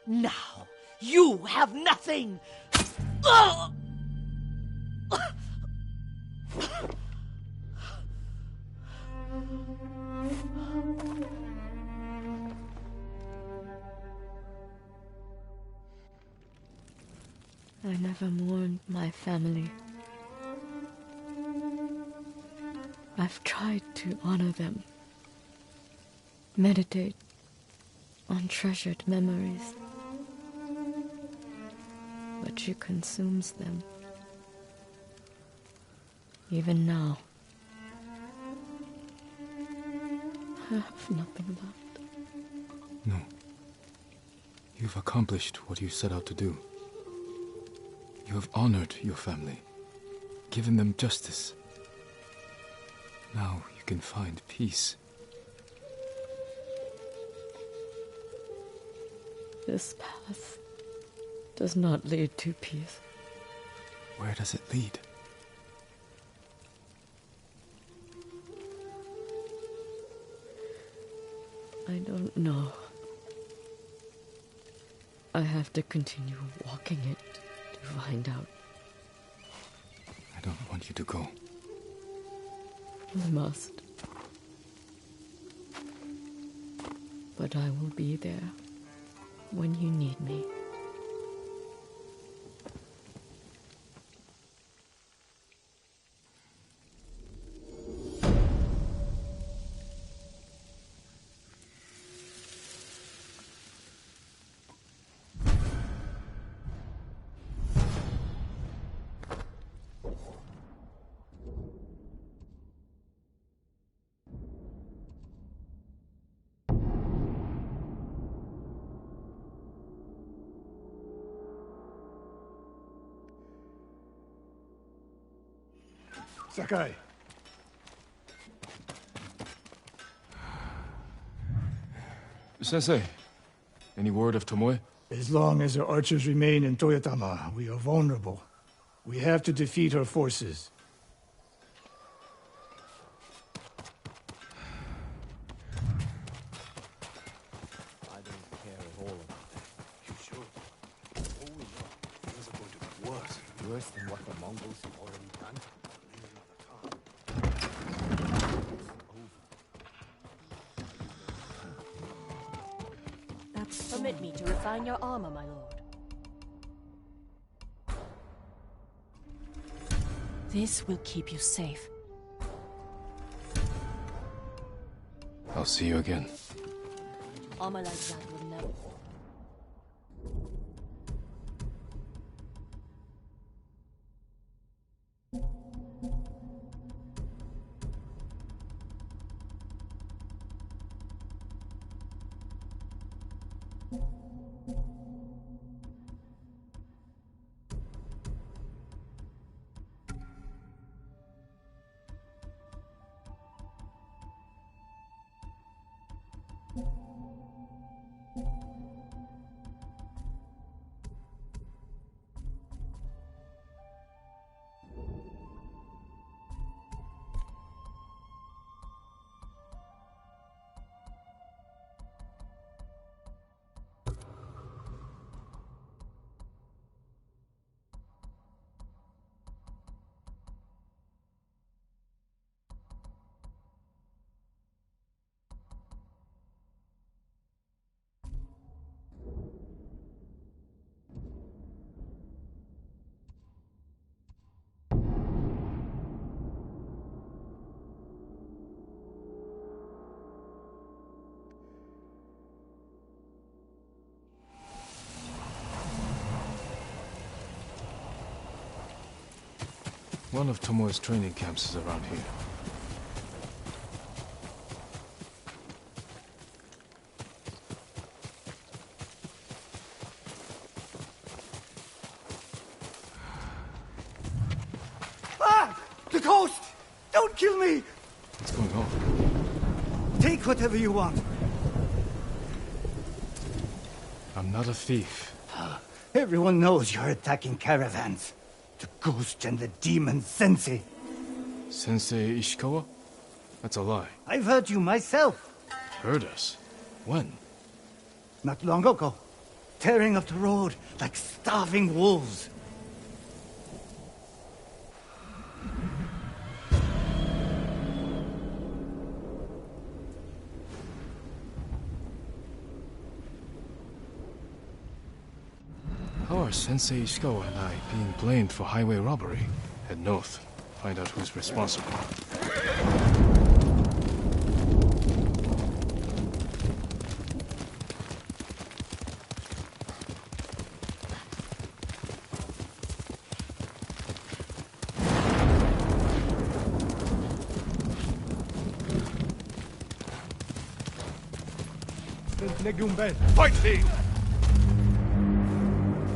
Speaker 12: Now, you have nothing! Ugh!
Speaker 2: I never mourned my family. I've tried to honor them, meditate on treasured memories, but she consumes them. Even now, I have nothing left.
Speaker 3: No. You've accomplished what you set out to do. You have honored your family, given them justice. Now you can find peace.
Speaker 2: This path does not lead to peace.
Speaker 3: Where does it lead?
Speaker 2: I don't know. I have to continue walking it to find out.
Speaker 3: I don't want you to go.
Speaker 2: I must. But I will be there when you need me.
Speaker 13: Sakai.
Speaker 3: Sensei, any word of Tomoe?
Speaker 13: As long as her archers remain in Toyotama, we are vulnerable. We have to defeat her forces.
Speaker 8: I don't care at all about that. You should. All we know, things are going to be worse. Worse than what the Mongols have already done.
Speaker 14: Permit me to refine your armor, my lord. This will keep you safe.
Speaker 3: I'll see you again.
Speaker 14: Armor like that will never...
Speaker 3: One of Tomoe's training camps is around here.
Speaker 13: Ah! The ghost! Don't kill me!
Speaker 3: What's going on?
Speaker 13: Take whatever you want.
Speaker 3: I'm not a thief.
Speaker 13: Everyone knows you're attacking caravans. The ghost and the demon Sensei.
Speaker 3: Sensei Ishikawa? That's a lie.
Speaker 13: I've heard you myself.
Speaker 3: Heard us? When?
Speaker 13: Not long ago. Tearing up the road like starving wolves.
Speaker 3: How are Sensei Ishikawa and I being blamed for highway robbery? Head north. Find out who's responsible.
Speaker 9: Fighting!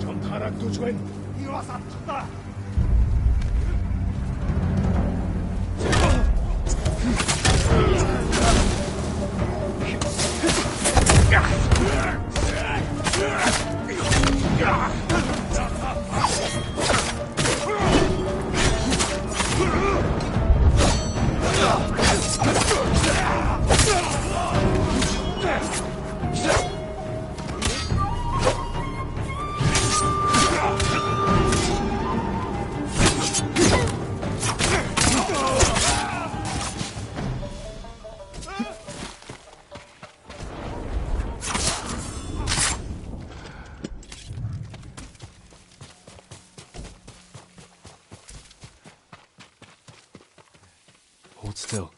Speaker 9: Sontarak tujuan, iwasat.
Speaker 3: Hold still.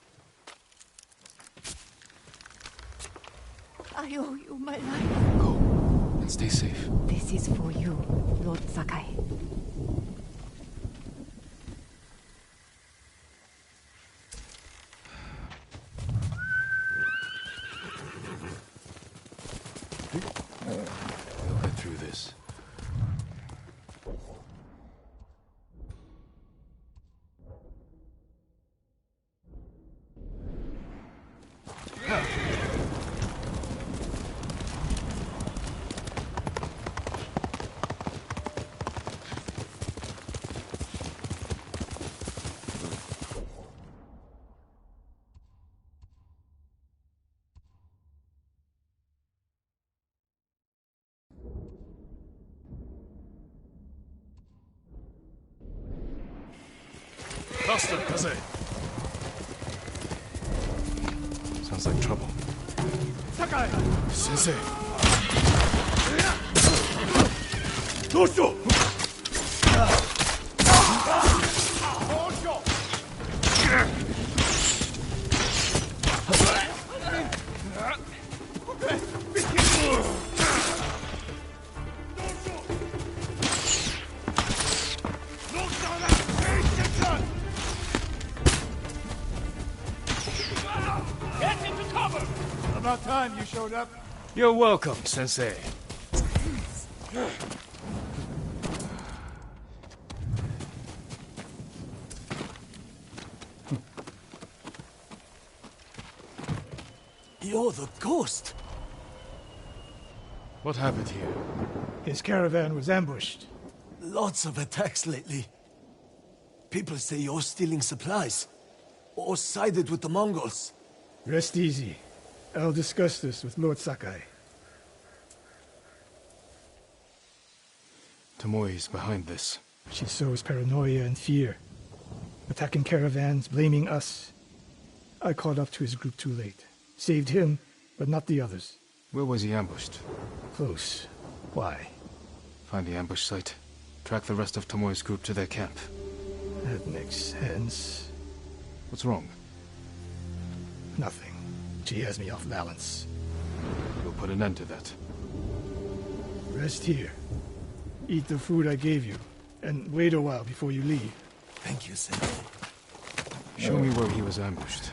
Speaker 12: I owe you my life.
Speaker 3: Go, and stay safe.
Speaker 7: This is for you, Lord Sakai.
Speaker 3: We'll get through this.
Speaker 9: Master, Kaze.
Speaker 3: Sounds like trouble.
Speaker 9: Sakai!
Speaker 3: Sensei!
Speaker 9: Doshio!
Speaker 13: About time you showed up.
Speaker 6: You're welcome, Sensei.
Speaker 1: You're the ghost.
Speaker 3: What happened here?
Speaker 13: His caravan was ambushed.
Speaker 1: Lots of attacks lately. People say you're stealing supplies. Or sided with the Mongols.
Speaker 13: Rest easy. I'll discuss this with Lord Sakai.
Speaker 3: Tomoe is behind this.
Speaker 13: She sows paranoia and fear. Attacking caravans, blaming us. I caught up to his group too late. Saved him, but not the others.
Speaker 3: Where was he ambushed?
Speaker 13: Close. Why?
Speaker 3: Find the ambush site. Track the rest of Tomoe's group to their camp.
Speaker 13: That makes sense.
Speaker 3: What's wrong?
Speaker 13: Nothing. She has me off balance.
Speaker 3: We'll put an end to that.
Speaker 13: Rest here. Eat the food I gave you, and wait a while before you leave.
Speaker 1: Thank you, Sensei.
Speaker 3: Show me where he was ambushed.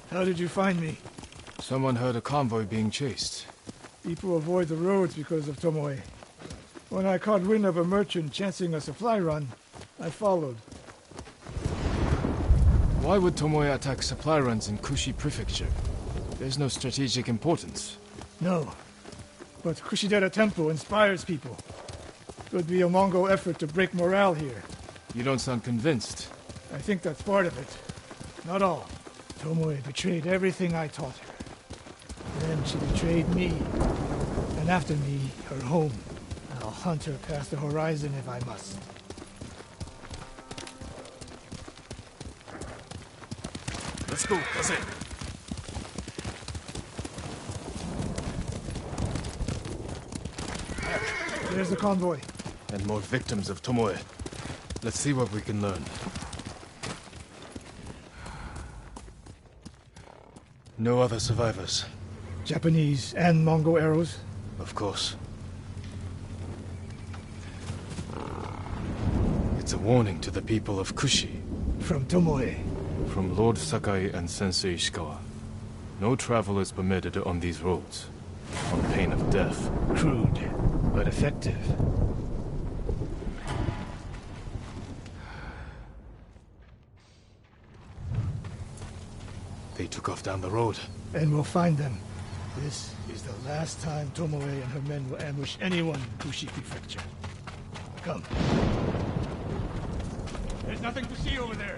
Speaker 13: How did you find me?
Speaker 3: Someone heard a convoy being chased.
Speaker 13: People avoid the roads because of Tomoe. When I caught wind of a merchant chancing a supply run, I followed.
Speaker 3: Why would Tomoe attack supply runs in Kushi Prefecture? There's no strategic importance.
Speaker 13: No. But Kushidera Temple inspires people. Could be a Mongol effort to break morale here.
Speaker 3: You don't sound convinced.
Speaker 13: I think that's part of it. Not all. Tomoe betrayed everything I taught her. Then she betrayed me. And after me, her home. I'll hunt her past the horizon if I must.
Speaker 9: Let's go, Kaze.
Speaker 13: There's the convoy.
Speaker 3: And more victims of Tomoe. Let's see what we can learn. No other survivors.
Speaker 13: Japanese and Mongol arrows?
Speaker 3: Of course. It's a warning to the people of Kushi.
Speaker 13: From Tomoe.
Speaker 3: From Lord Sakai and Sensei Ishikawa. No travel is permitted on these roads, on pain of death.
Speaker 13: Crude, but effective.
Speaker 3: They took off down the road.
Speaker 13: And we'll find them. This is the last time Tomoe and her men will ambush anyone in Kushi Prefecture. Come. There's nothing to see over there.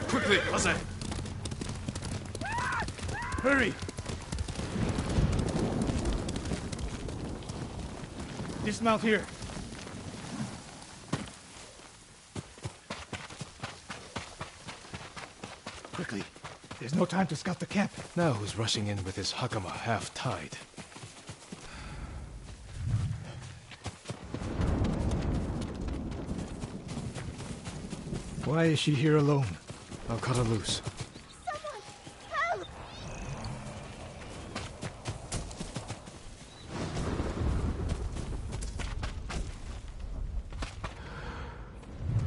Speaker 3: Quickly! Quickly, Jose!
Speaker 13: Hurry! Dismount here. Quickly. There's no time to scout the camp.
Speaker 3: Now who's rushing in with his hakama half-tied?
Speaker 13: Why is she here alone?
Speaker 3: I'll cut her loose.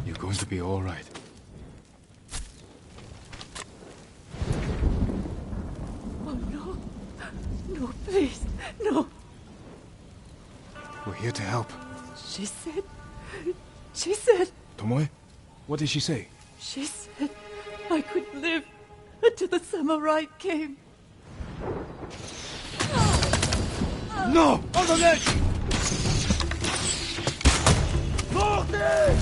Speaker 3: You're going to be all right.
Speaker 12: Oh, no. No, please. No.
Speaker 3: We're here to help.
Speaker 12: She said...
Speaker 3: Tomoe? What did she say?
Speaker 12: She said I could live until the samurai came.
Speaker 13: No! On the ledge! Morty!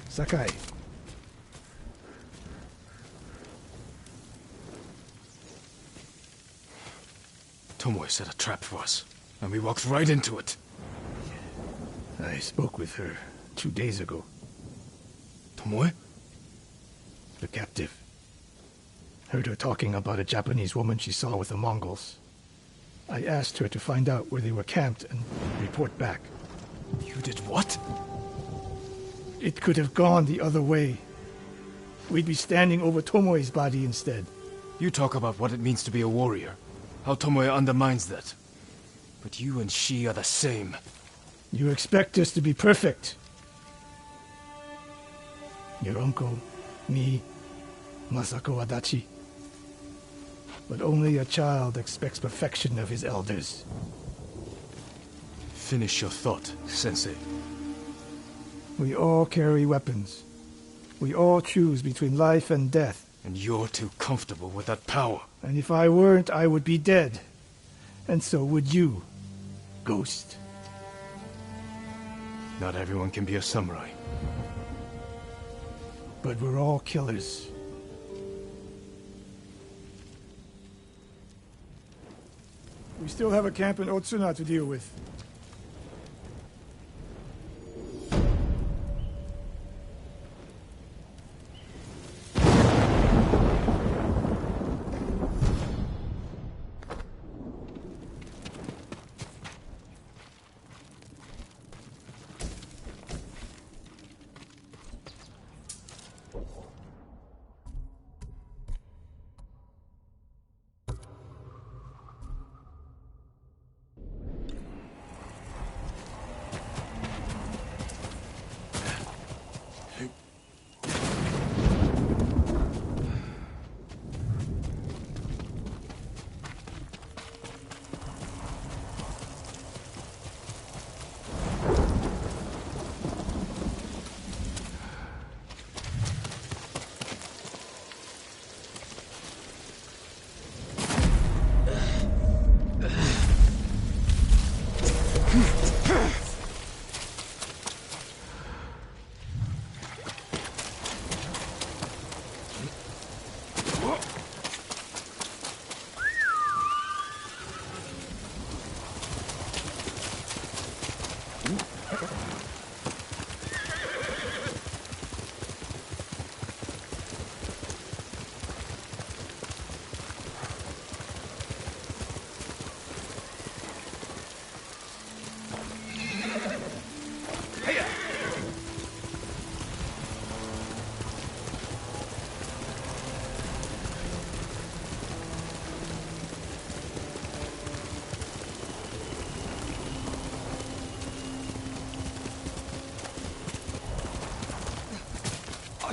Speaker 13: Sakai.
Speaker 3: Tomoe set a trap for us, and we walked right into it.
Speaker 13: I spoke with her 2 days ago.
Speaker 3: Tomoe?
Speaker 13: The captive. Heard her talking about a Japanese woman she saw with the Mongols. I asked her to find out where they were camped and report back.
Speaker 3: You did what?
Speaker 13: It could have gone the other way. We'd be standing over Tomoe's body instead.
Speaker 3: You talk about what it means to be a warrior. How Tomoe undermines that. But you and she are the same.
Speaker 13: You expect us to be perfect. Your uncle, me, Masako Adachi. But only a child expects perfection of his elders.
Speaker 3: Finish your thought, Sensei.
Speaker 13: We all carry weapons. We all choose between life and death.
Speaker 3: And you're too comfortable with that power.
Speaker 13: And if I weren't, I would be dead. And so would you, Ghost.
Speaker 3: Not everyone can be a samurai.
Speaker 13: But we're all killers. We still have a camp in Otsuna to deal with.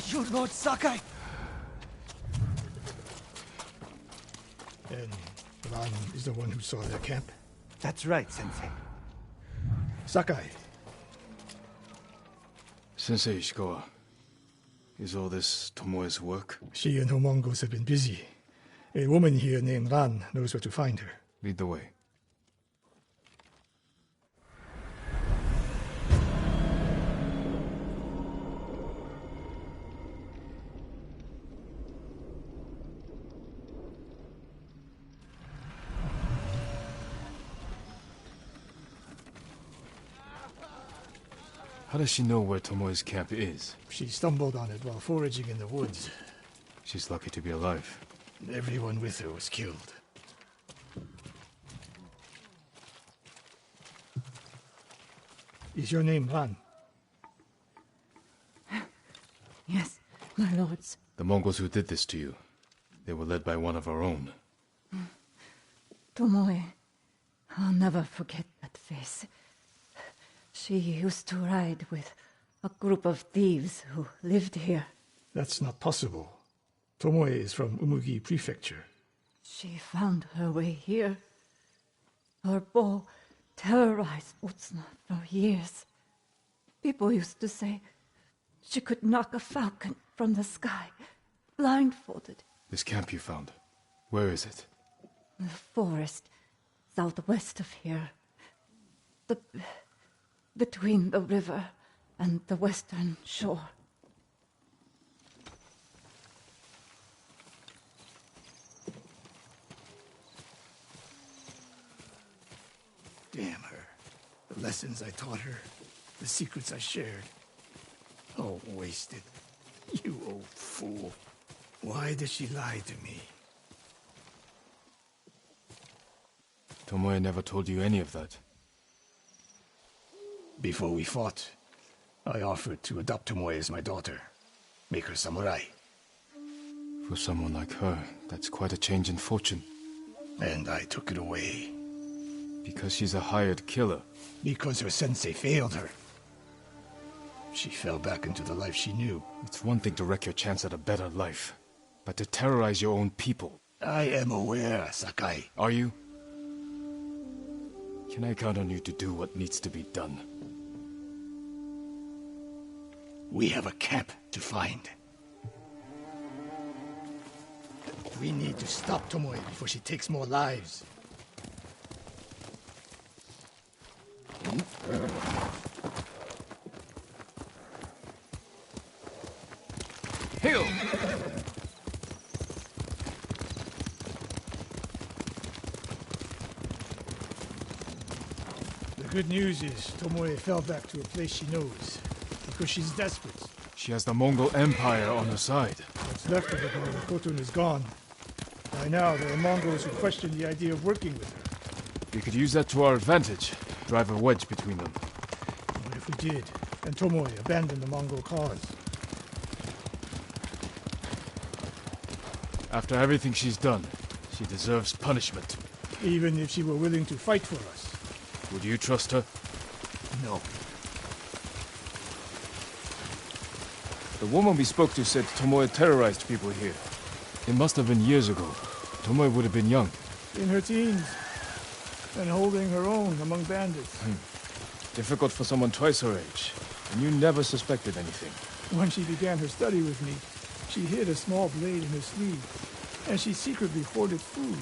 Speaker 9: Are you Lord Sakai?
Speaker 13: And Ran is the one who saw their camp?
Speaker 9: That's right, Sensei.
Speaker 13: Sakai.
Speaker 3: Sensei Ishikawa, is all this Tomoe's work?
Speaker 13: She and her Mongols have been busy. A woman here named Ran knows where to find her.
Speaker 3: Lead the way. How does she know where Tomoe's camp is?
Speaker 13: She stumbled on it while foraging in the woods.
Speaker 3: She's lucky to be alive.
Speaker 13: Everyone with her was killed. Is your name Ran?
Speaker 7: Yes, my lords.
Speaker 3: The Mongols who did this to you, they were led by one of our own.
Speaker 7: Tomoe. I'll never forget that face. She used to ride with a group of thieves who lived here.
Speaker 13: That's not possible. Tomoe is from Umugi Prefecture.
Speaker 7: She found her way here. Her bow terrorized Utsuna for years. People used to say she could knock a falcon from the sky, blindfolded.
Speaker 3: This camp you found, where is it?
Speaker 7: The forest, southwest of here. Between the river and the western shore.
Speaker 13: Damn her. The lessons I taught her, the secrets I shared. All wasted. You old fool. Why did she lie to me?
Speaker 3: Tomoe never told you any of that.
Speaker 13: Before we fought, I offered to adopt Tomoe as my daughter. Make her samurai.
Speaker 3: For someone like her, that's quite a change in fortune.
Speaker 13: And I took it away.
Speaker 3: Because she's a hired killer.
Speaker 13: Because her sensei failed her. She fell back into the life she knew.
Speaker 3: It's one thing to wreck your chance at a better life, but to terrorize your own people.
Speaker 13: I am aware, Sakai.
Speaker 3: Are you? Can I count on you to do what needs to be done?
Speaker 13: We have a camp to find. We need to stop Tomoe before she takes more lives.
Speaker 3: Hail!
Speaker 13: The good news is Tomoe fell back to a place she knows. Because she's desperate.
Speaker 3: She has the Mongol Empire on her side.
Speaker 13: What's left of it now that Khotun is gone. By now, there are Mongols who question the idea of working with her.
Speaker 3: We could use that to our advantage. Drive a wedge between them.
Speaker 13: What if we did, and Tomoe abandoned the Mongol cause?
Speaker 3: After everything she's done, she deserves punishment.
Speaker 13: Even if she were willing to fight for us.
Speaker 3: Would you trust her?
Speaker 13: No.
Speaker 3: The woman we spoke to said Tomoe terrorized people here. It must have been years ago. Tomoe would have been young.
Speaker 13: In her teens. And holding her own among bandits.
Speaker 3: Difficult for someone twice her age. And you never suspected anything.
Speaker 13: When she began her study with me, she hid a small blade in her sleeve. And she secretly hoarded food.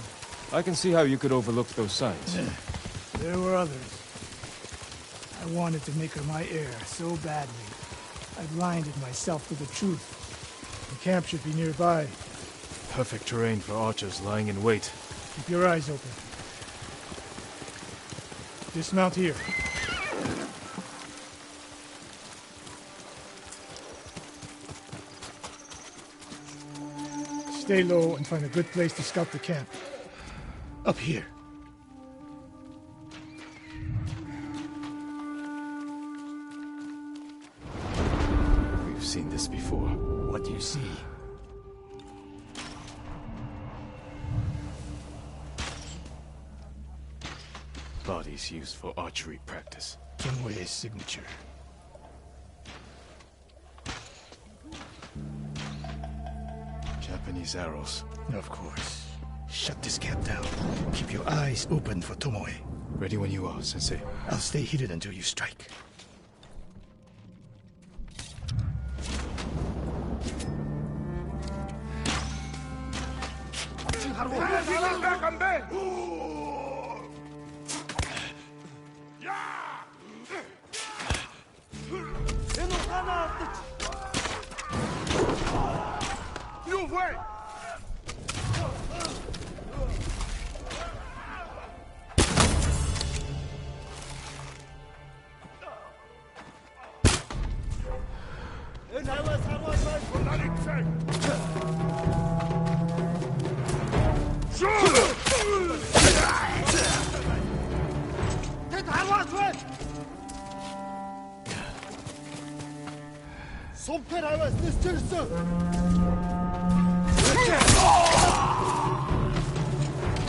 Speaker 3: I can see how you could overlook those signs.
Speaker 13: There were others. I wanted to make her my heir so badly. I blinded myself to the truth. The camp should be nearby.
Speaker 3: Perfect terrain for archers lying in wait.
Speaker 13: Keep your eyes open. Dismount here. Stay low and find a good place to scout the camp. Up here.
Speaker 3: We've seen this before.
Speaker 13: What do you see?
Speaker 3: Bodies used for archery practice.
Speaker 13: Tomoe's signature.
Speaker 3: Japanese arrows.
Speaker 13: Of course. Shut this camp down. Keep your eyes open for Tomoe.
Speaker 3: Ready when you are, Sensei.
Speaker 13: I'll stay hidden until you strike.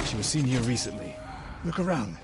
Speaker 3: She was seen here recently.
Speaker 13: Look around.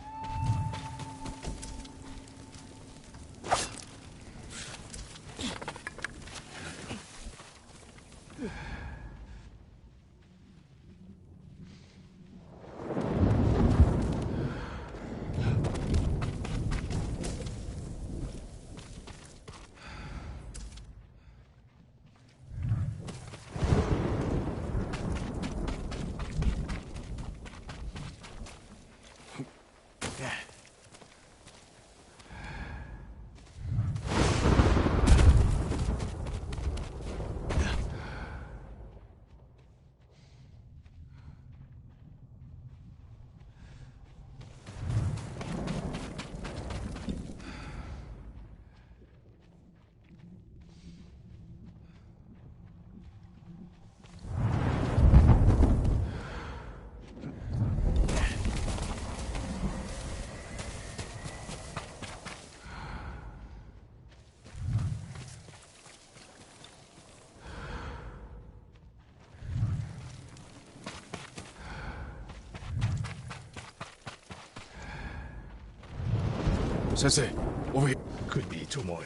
Speaker 3: Sensei, over here.
Speaker 13: Could be Tomoe.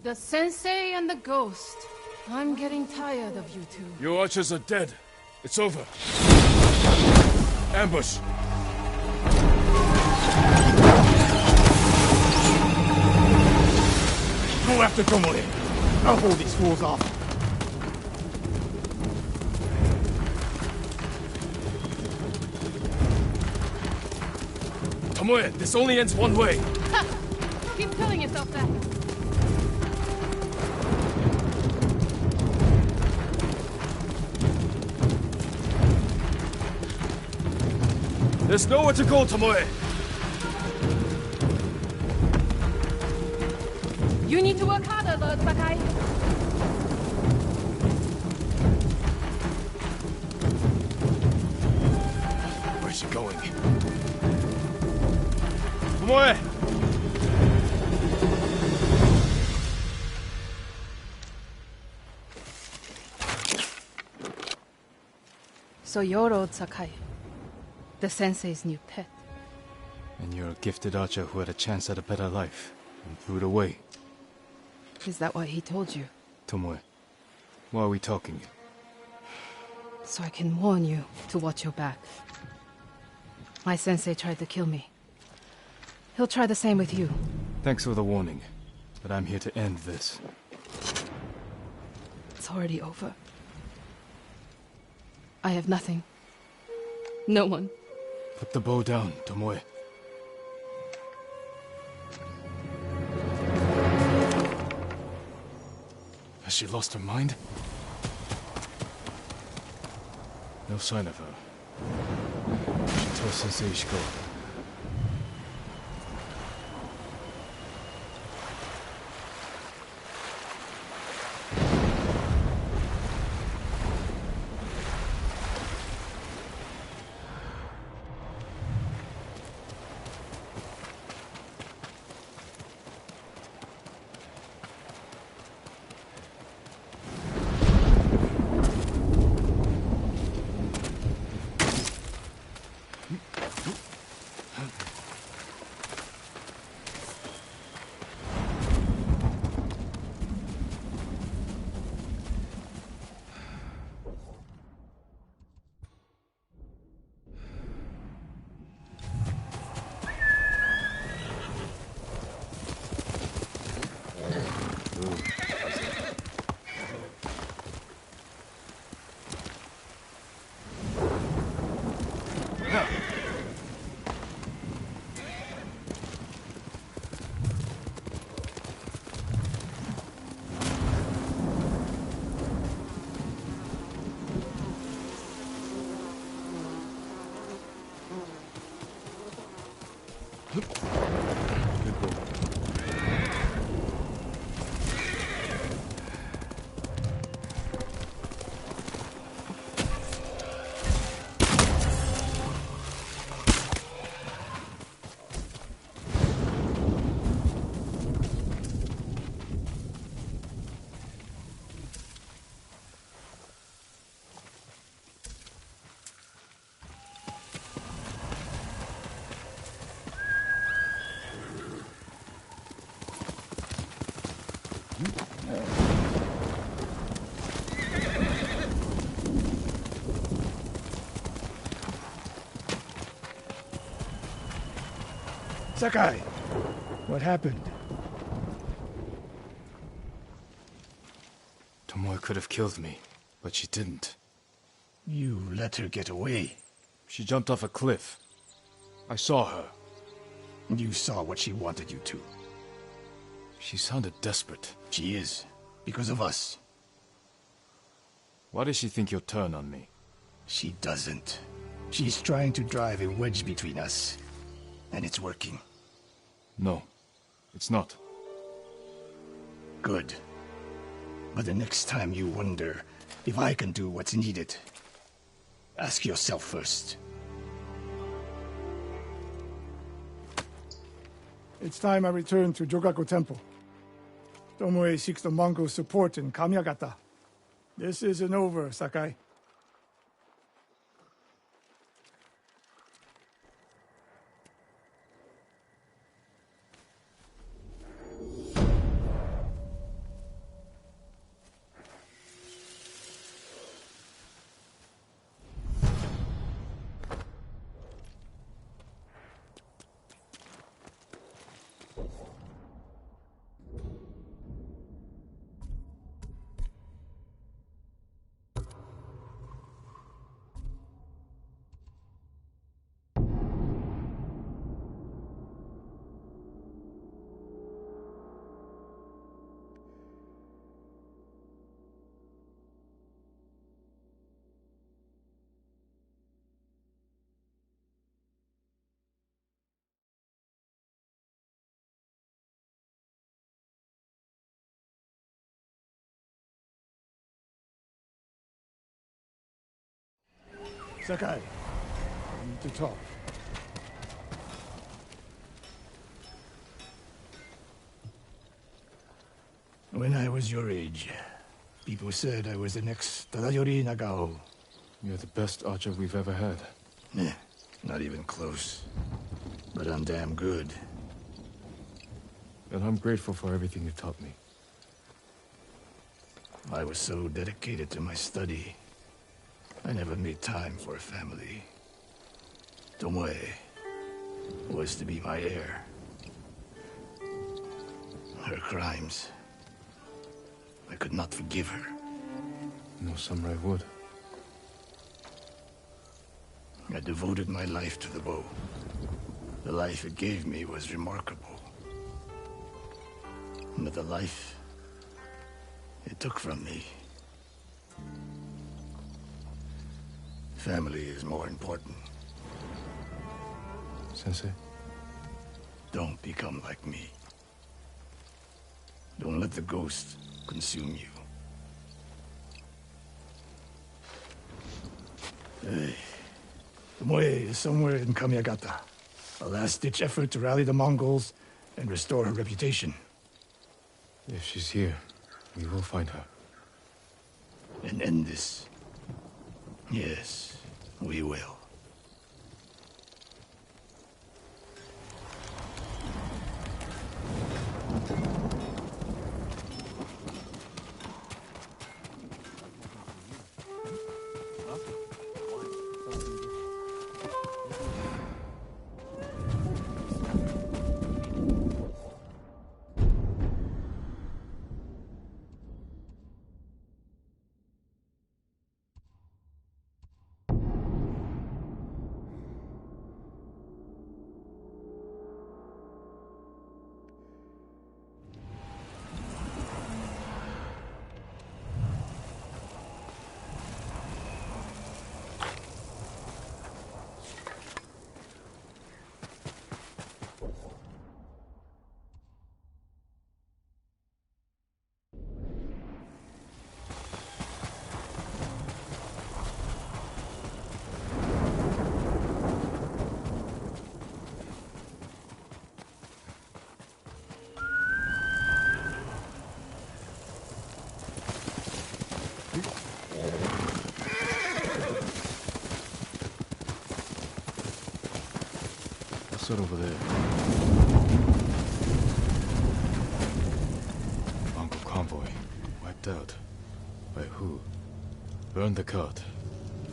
Speaker 10: The sensei and the ghost. I'm getting tired of you two.
Speaker 11: Your archers are dead. It's over. Ambush!
Speaker 13: Go after Tomoe. I'll hold these fools off.
Speaker 11: Tomoe, this only ends one way.
Speaker 10: Ha! Keep telling yourself that.
Speaker 11: There's nowhere to go, Tomoe.
Speaker 10: You need to work harder, Lord Sakai.
Speaker 3: Where's she going?
Speaker 11: Tomoe!
Speaker 10: So you're Lord Sakai, the sensei's new pet.
Speaker 3: And you're a gifted archer who had a chance at a better life and threw it away.
Speaker 10: Is that what he told you?
Speaker 3: Tomoe, why are we talking?
Speaker 10: So I can warn you to watch your back. My sensei tried to kill me. He'll try the same with you.
Speaker 3: Thanks for the warning, but I'm here to end this.
Speaker 10: It's already over. I have nothing. No one.
Speaker 3: Put the bow down, Tomoe. Has she lost her mind? No sign of her. I should tell Sensei Ishiko. Good boy.
Speaker 13: Sakai, what happened?
Speaker 3: Tomoe could have killed me, but she didn't.
Speaker 13: You let her get away.
Speaker 3: She jumped off a cliff. I saw her.
Speaker 13: You saw what she wanted you to.
Speaker 3: She sounded desperate.
Speaker 13: She is, because of us.
Speaker 3: Why does she think you'll turn on me?
Speaker 13: She doesn't. She's trying to drive a wedge between us. And it's working.
Speaker 3: No, it's not.
Speaker 13: Good. But the next time you wonder if I can do what's needed, ask yourself first.
Speaker 15: It's time I return to Jogaku Temple. Tomoe seeks the Mongol support in Kamiagata. This isn't over, Sakai. Sakai, we need to talk.
Speaker 13: When I was your age, people said I was the next Tadayori Nagao.
Speaker 3: You're the best archer we've ever had.
Speaker 13: Not even close. But I'm damn good.
Speaker 3: And I'm grateful for everything you taught me.
Speaker 13: I was so dedicated to my study. I never made time for a family. Tomoe was to be my heir. Her crimes, I could not forgive her.
Speaker 3: No samurai would.
Speaker 13: I devoted my life to the bow. The life it gave me was remarkable. But the life it took from me, family is more important.
Speaker 3: Sensei?
Speaker 13: Don't become like me. Don't let the ghost consume you. Hey, Tomoe is somewhere in Kamiagata. A last-ditch effort to rally the Mongols and restore her reputation.
Speaker 3: If she's here, we will find her.
Speaker 13: And end this. Yes, we will.
Speaker 3: What's that over there? Mongol convoy. Wiped out. By who? Burn the cart.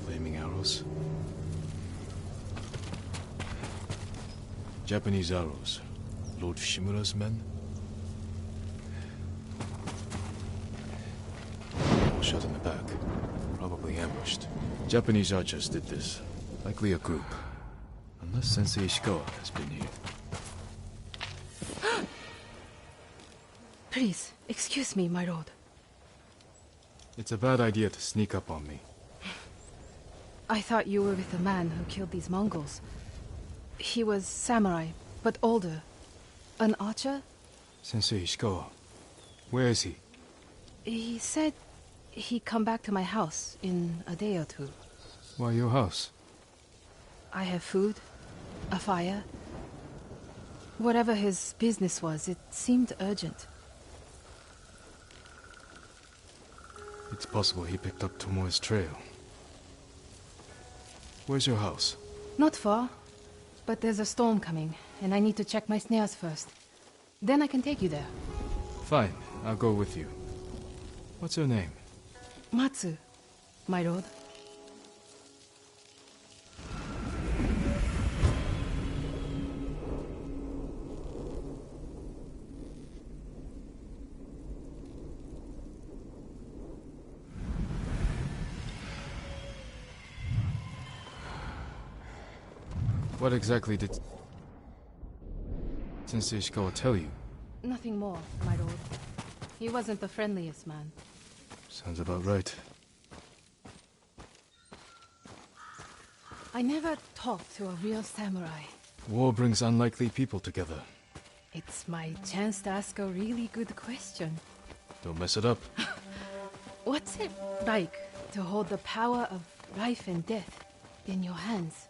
Speaker 3: Flaming arrows? Japanese arrows. Lord Shimura's men? All shot in the back. Probably ambushed. Japanese archers did this. Likely a group. Unless Sensei Ishikawa has been here.
Speaker 10: Please, excuse me, my lord.
Speaker 3: It's a bad idea to sneak up on me.
Speaker 10: I thought you were with the man who killed these Mongols. He was samurai, but older. An archer?
Speaker 3: Sensei Ishikawa. Where is he?
Speaker 10: He said he'd come back to my house in a day or two.
Speaker 3: Why your house?
Speaker 10: I have food, a fire. Whatever his business was, it seemed urgent.
Speaker 3: It's possible he picked up Tomoe's trail. Where's your house?
Speaker 10: Not far, but there's a storm coming, and I need to check my snares first. Then I can take you there.
Speaker 3: Fine, I'll go with you. What's your name?
Speaker 10: Matsu, my lord.
Speaker 3: What exactly did Sensei Ishikawa tell you?
Speaker 10: Nothing more, my lord. He wasn't the friendliest man.
Speaker 3: Sounds about right.
Speaker 10: I never talked to a real samurai.
Speaker 3: War brings unlikely people together.
Speaker 10: It's my chance to ask a really good question.
Speaker 3: Don't mess it up.
Speaker 10: What's it like to hold the power of life and death in your hands?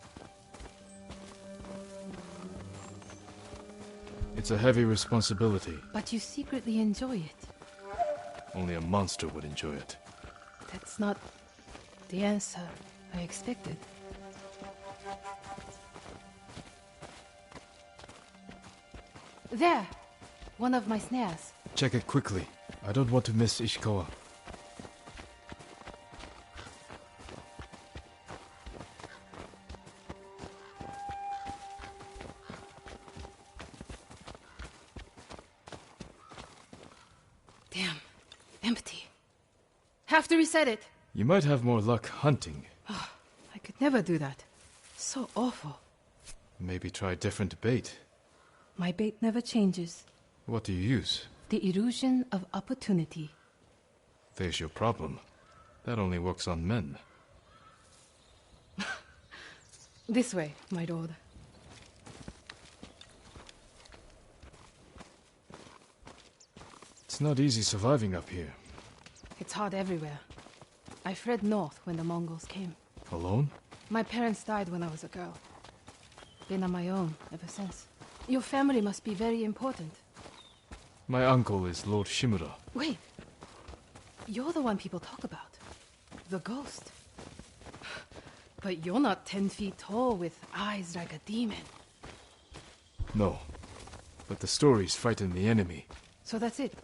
Speaker 3: It's a heavy responsibility.
Speaker 10: But you secretly enjoy it.
Speaker 3: Only a monster would enjoy it.
Speaker 10: That's not the answer I expected. There! One of my snares.
Speaker 3: Check it quickly. I don't want to miss Ishikawa.
Speaker 10: Damn. Empty. Have to reset it.
Speaker 3: You might have more luck hunting.
Speaker 10: Oh, I could never do that. So awful.
Speaker 3: Maybe try different bait.
Speaker 10: My bait never changes.
Speaker 3: What do you use?
Speaker 10: The illusion of opportunity.
Speaker 3: There's your problem. That only works on men.
Speaker 10: This way, my lord.
Speaker 3: It's not easy surviving up here.
Speaker 10: It's hard everywhere. I fled north when the Mongols came.
Speaker 3: Alone?
Speaker 10: My parents died when I was a girl. Been on my own ever since. Your family must be very important.
Speaker 3: My uncle is Lord Shimura.
Speaker 10: Wait. You're the one people talk about. The ghost. But you're not 10 feet tall with eyes like a demon.
Speaker 3: No. But the stories frighten the enemy.
Speaker 10: So that's it?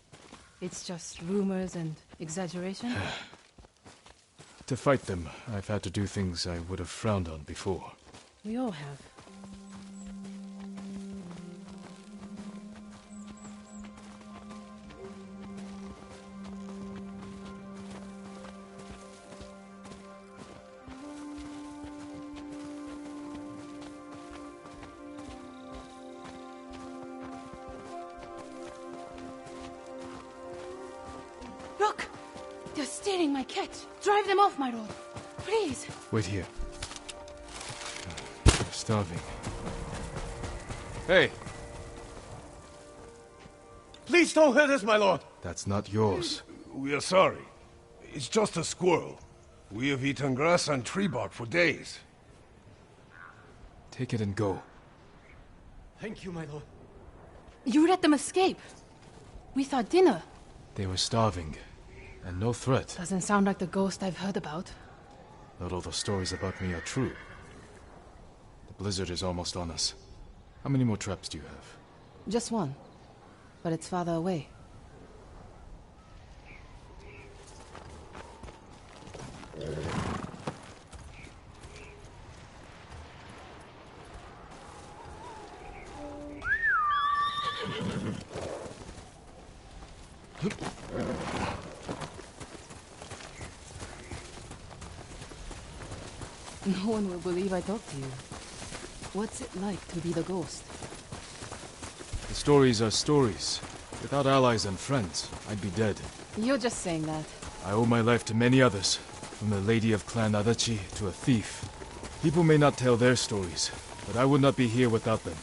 Speaker 10: It's just rumors and exaggeration?
Speaker 3: To fight them, I've had to do things I would have frowned on before.
Speaker 10: We all have. Look! They're stealing my catch. Drive them off, my lord. Please.
Speaker 3: Wait here. They're starving. Hey!
Speaker 9: Please don't hurt us, my lord.
Speaker 3: That's not yours.
Speaker 16: We are sorry. It's just a squirrel. We have eaten grass and tree bark for days.
Speaker 3: Take it and go.
Speaker 9: Thank you, my lord.
Speaker 10: You let them escape. We thought dinner.
Speaker 3: They were starving. And no threat.
Speaker 10: Doesn't sound like the ghost I've heard about.
Speaker 3: Not all the stories about me are true. The blizzard is almost on us. How many more traps do you have?
Speaker 10: Just one. But it's farther away. No one will believe I talked to you. What's it like to be the ghost?
Speaker 3: The stories are stories. Without allies and friends, I'd be dead.
Speaker 10: You're just saying that.
Speaker 3: I owe my life to many others, from the lady of Clan Adachi to a thief. People may not tell their stories, but I would not be here without them.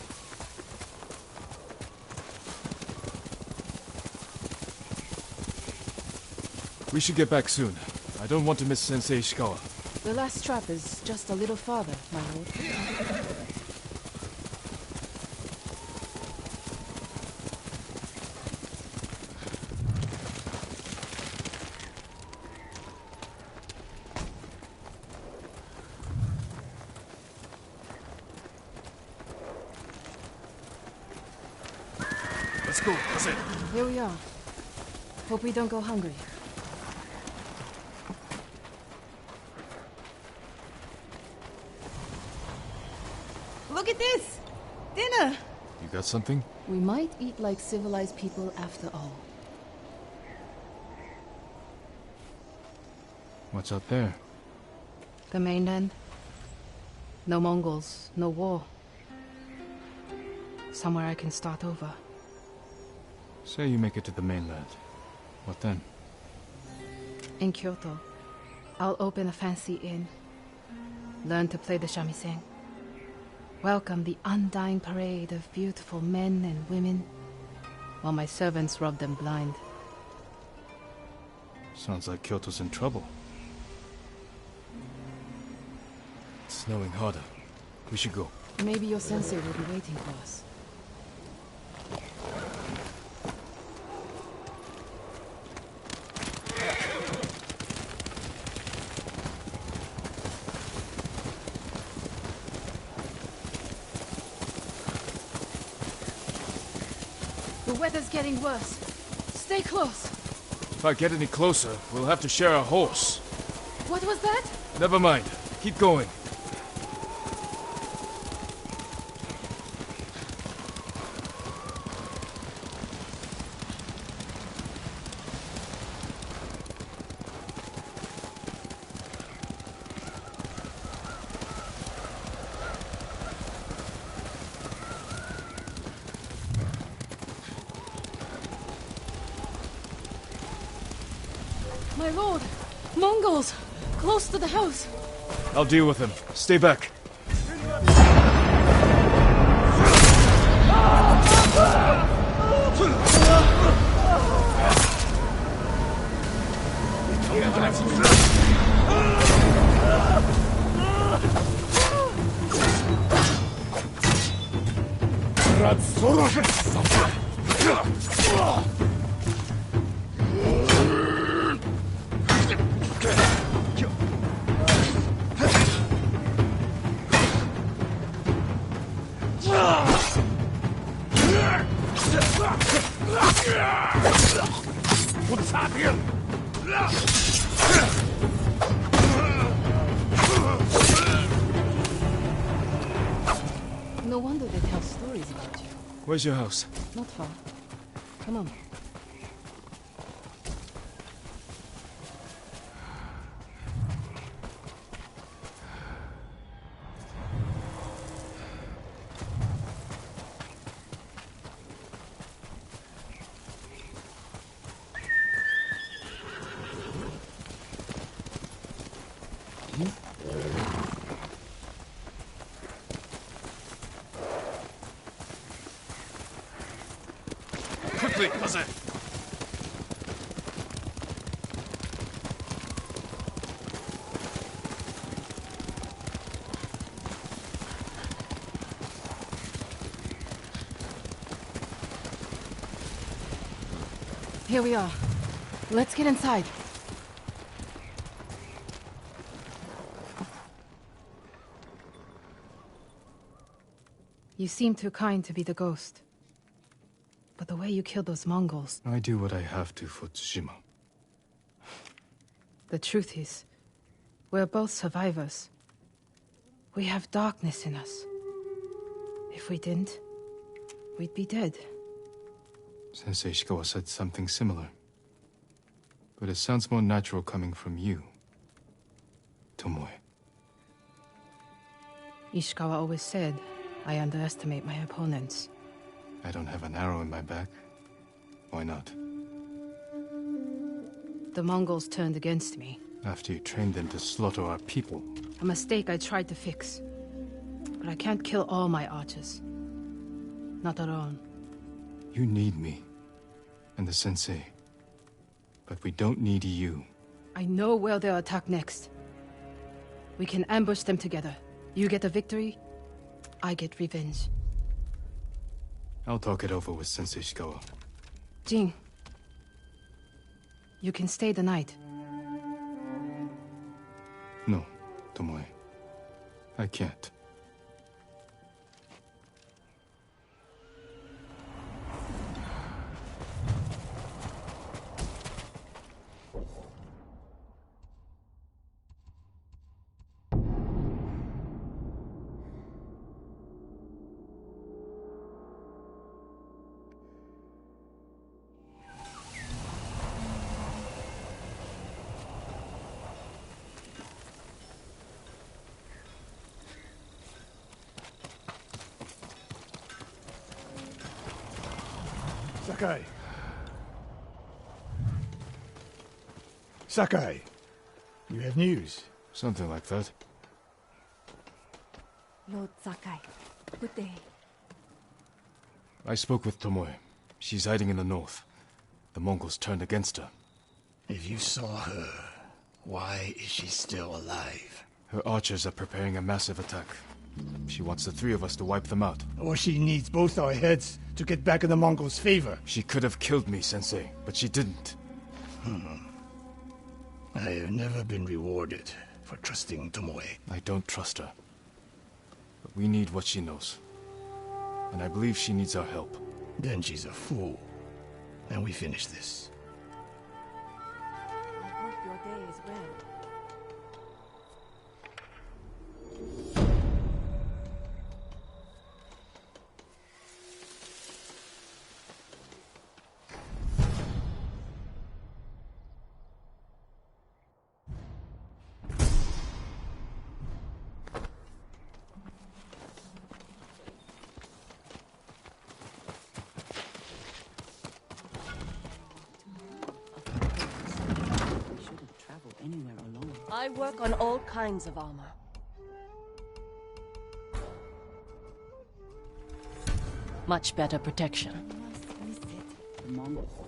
Speaker 3: We should get back soon. I don't want to miss Sensei Ishikawa.
Speaker 10: The last trap is just a little farther, my lord.
Speaker 3: Let's go, that's it.
Speaker 10: Here we are. Hope we don't go hungry. Look at this! Dinner!
Speaker 3: You got something?
Speaker 10: We might eat like civilized people after all.
Speaker 3: What's out there?
Speaker 10: The mainland. No Mongols, no war. Somewhere I can start over.
Speaker 3: Say you make it to the mainland. What then?
Speaker 10: In Kyoto, I'll open a fancy inn. Learn to play the shamisen. Welcome the undying parade of beautiful men and women, while my servants rub them blind.
Speaker 3: Sounds like Kyoto's in trouble. It's snowing harder. We should go.
Speaker 10: Maybe your sensei will be waiting for us. The weather's getting worse. Stay close.
Speaker 3: If I get any closer, we'll have to share a horse.
Speaker 10: What was that?
Speaker 3: Never mind. Keep going.
Speaker 10: My lord! Mongols! Close to the house!
Speaker 3: I'll deal with them. Stay back.
Speaker 9: What's happening?
Speaker 10: No wonder they tell stories about you.
Speaker 3: Where's your house?
Speaker 10: Not far. Come on.
Speaker 3: Quickly, Kaze!
Speaker 10: Here we are. Let's get inside.
Speaker 17: You seem too kind to be the ghost. But the way you killed those Mongols...
Speaker 3: I do what I have to for Tsushima.
Speaker 17: The truth is, we're both survivors. We have darkness in us. If we didn't, we'd be dead.
Speaker 3: Sensei Ishikawa said something similar. But it sounds more natural coming from you, Tomoe.
Speaker 17: Ishikawa always said I underestimate my opponents.
Speaker 3: I don't have an arrow in my back. Why not?
Speaker 17: The Mongols turned against me.
Speaker 3: After you trained them to slaughter our people.
Speaker 17: A mistake I tried to fix. But I can't kill all my archers. Not alone.
Speaker 3: You need me. And the sensei. But we don't need you.
Speaker 17: I know where they'll attack next. We can ambush them together. You get a victory, I get revenge.
Speaker 3: I'll talk it over with Sensei Ishikawa.
Speaker 17: Jin. You can stay the night.
Speaker 3: No, Tomoe. I can't.
Speaker 15: Sakai. Sakai, you have news?
Speaker 3: Something like that.
Speaker 7: Lord Sakai, good day.
Speaker 3: I spoke with Tomoe. She's hiding in the north. The Mongols turned against her.
Speaker 1: If you saw her, why is she still alive?
Speaker 3: Her archers are preparing a massive attack. She wants the three of us to wipe them out.
Speaker 15: Or she needs both our heads to get back in the Mongols' favor.
Speaker 3: She could have killed me, Sensei, but she didn't.
Speaker 1: I have never been rewarded for trusting Tomoe.
Speaker 3: I don't trust her. But we need what she knows. And I believe she needs our help.
Speaker 1: Then she's a fool. And we finish this.
Speaker 7: I hope your day is well.
Speaker 14: I work on all kinds of armor. Much better protection.
Speaker 10: The Mongols.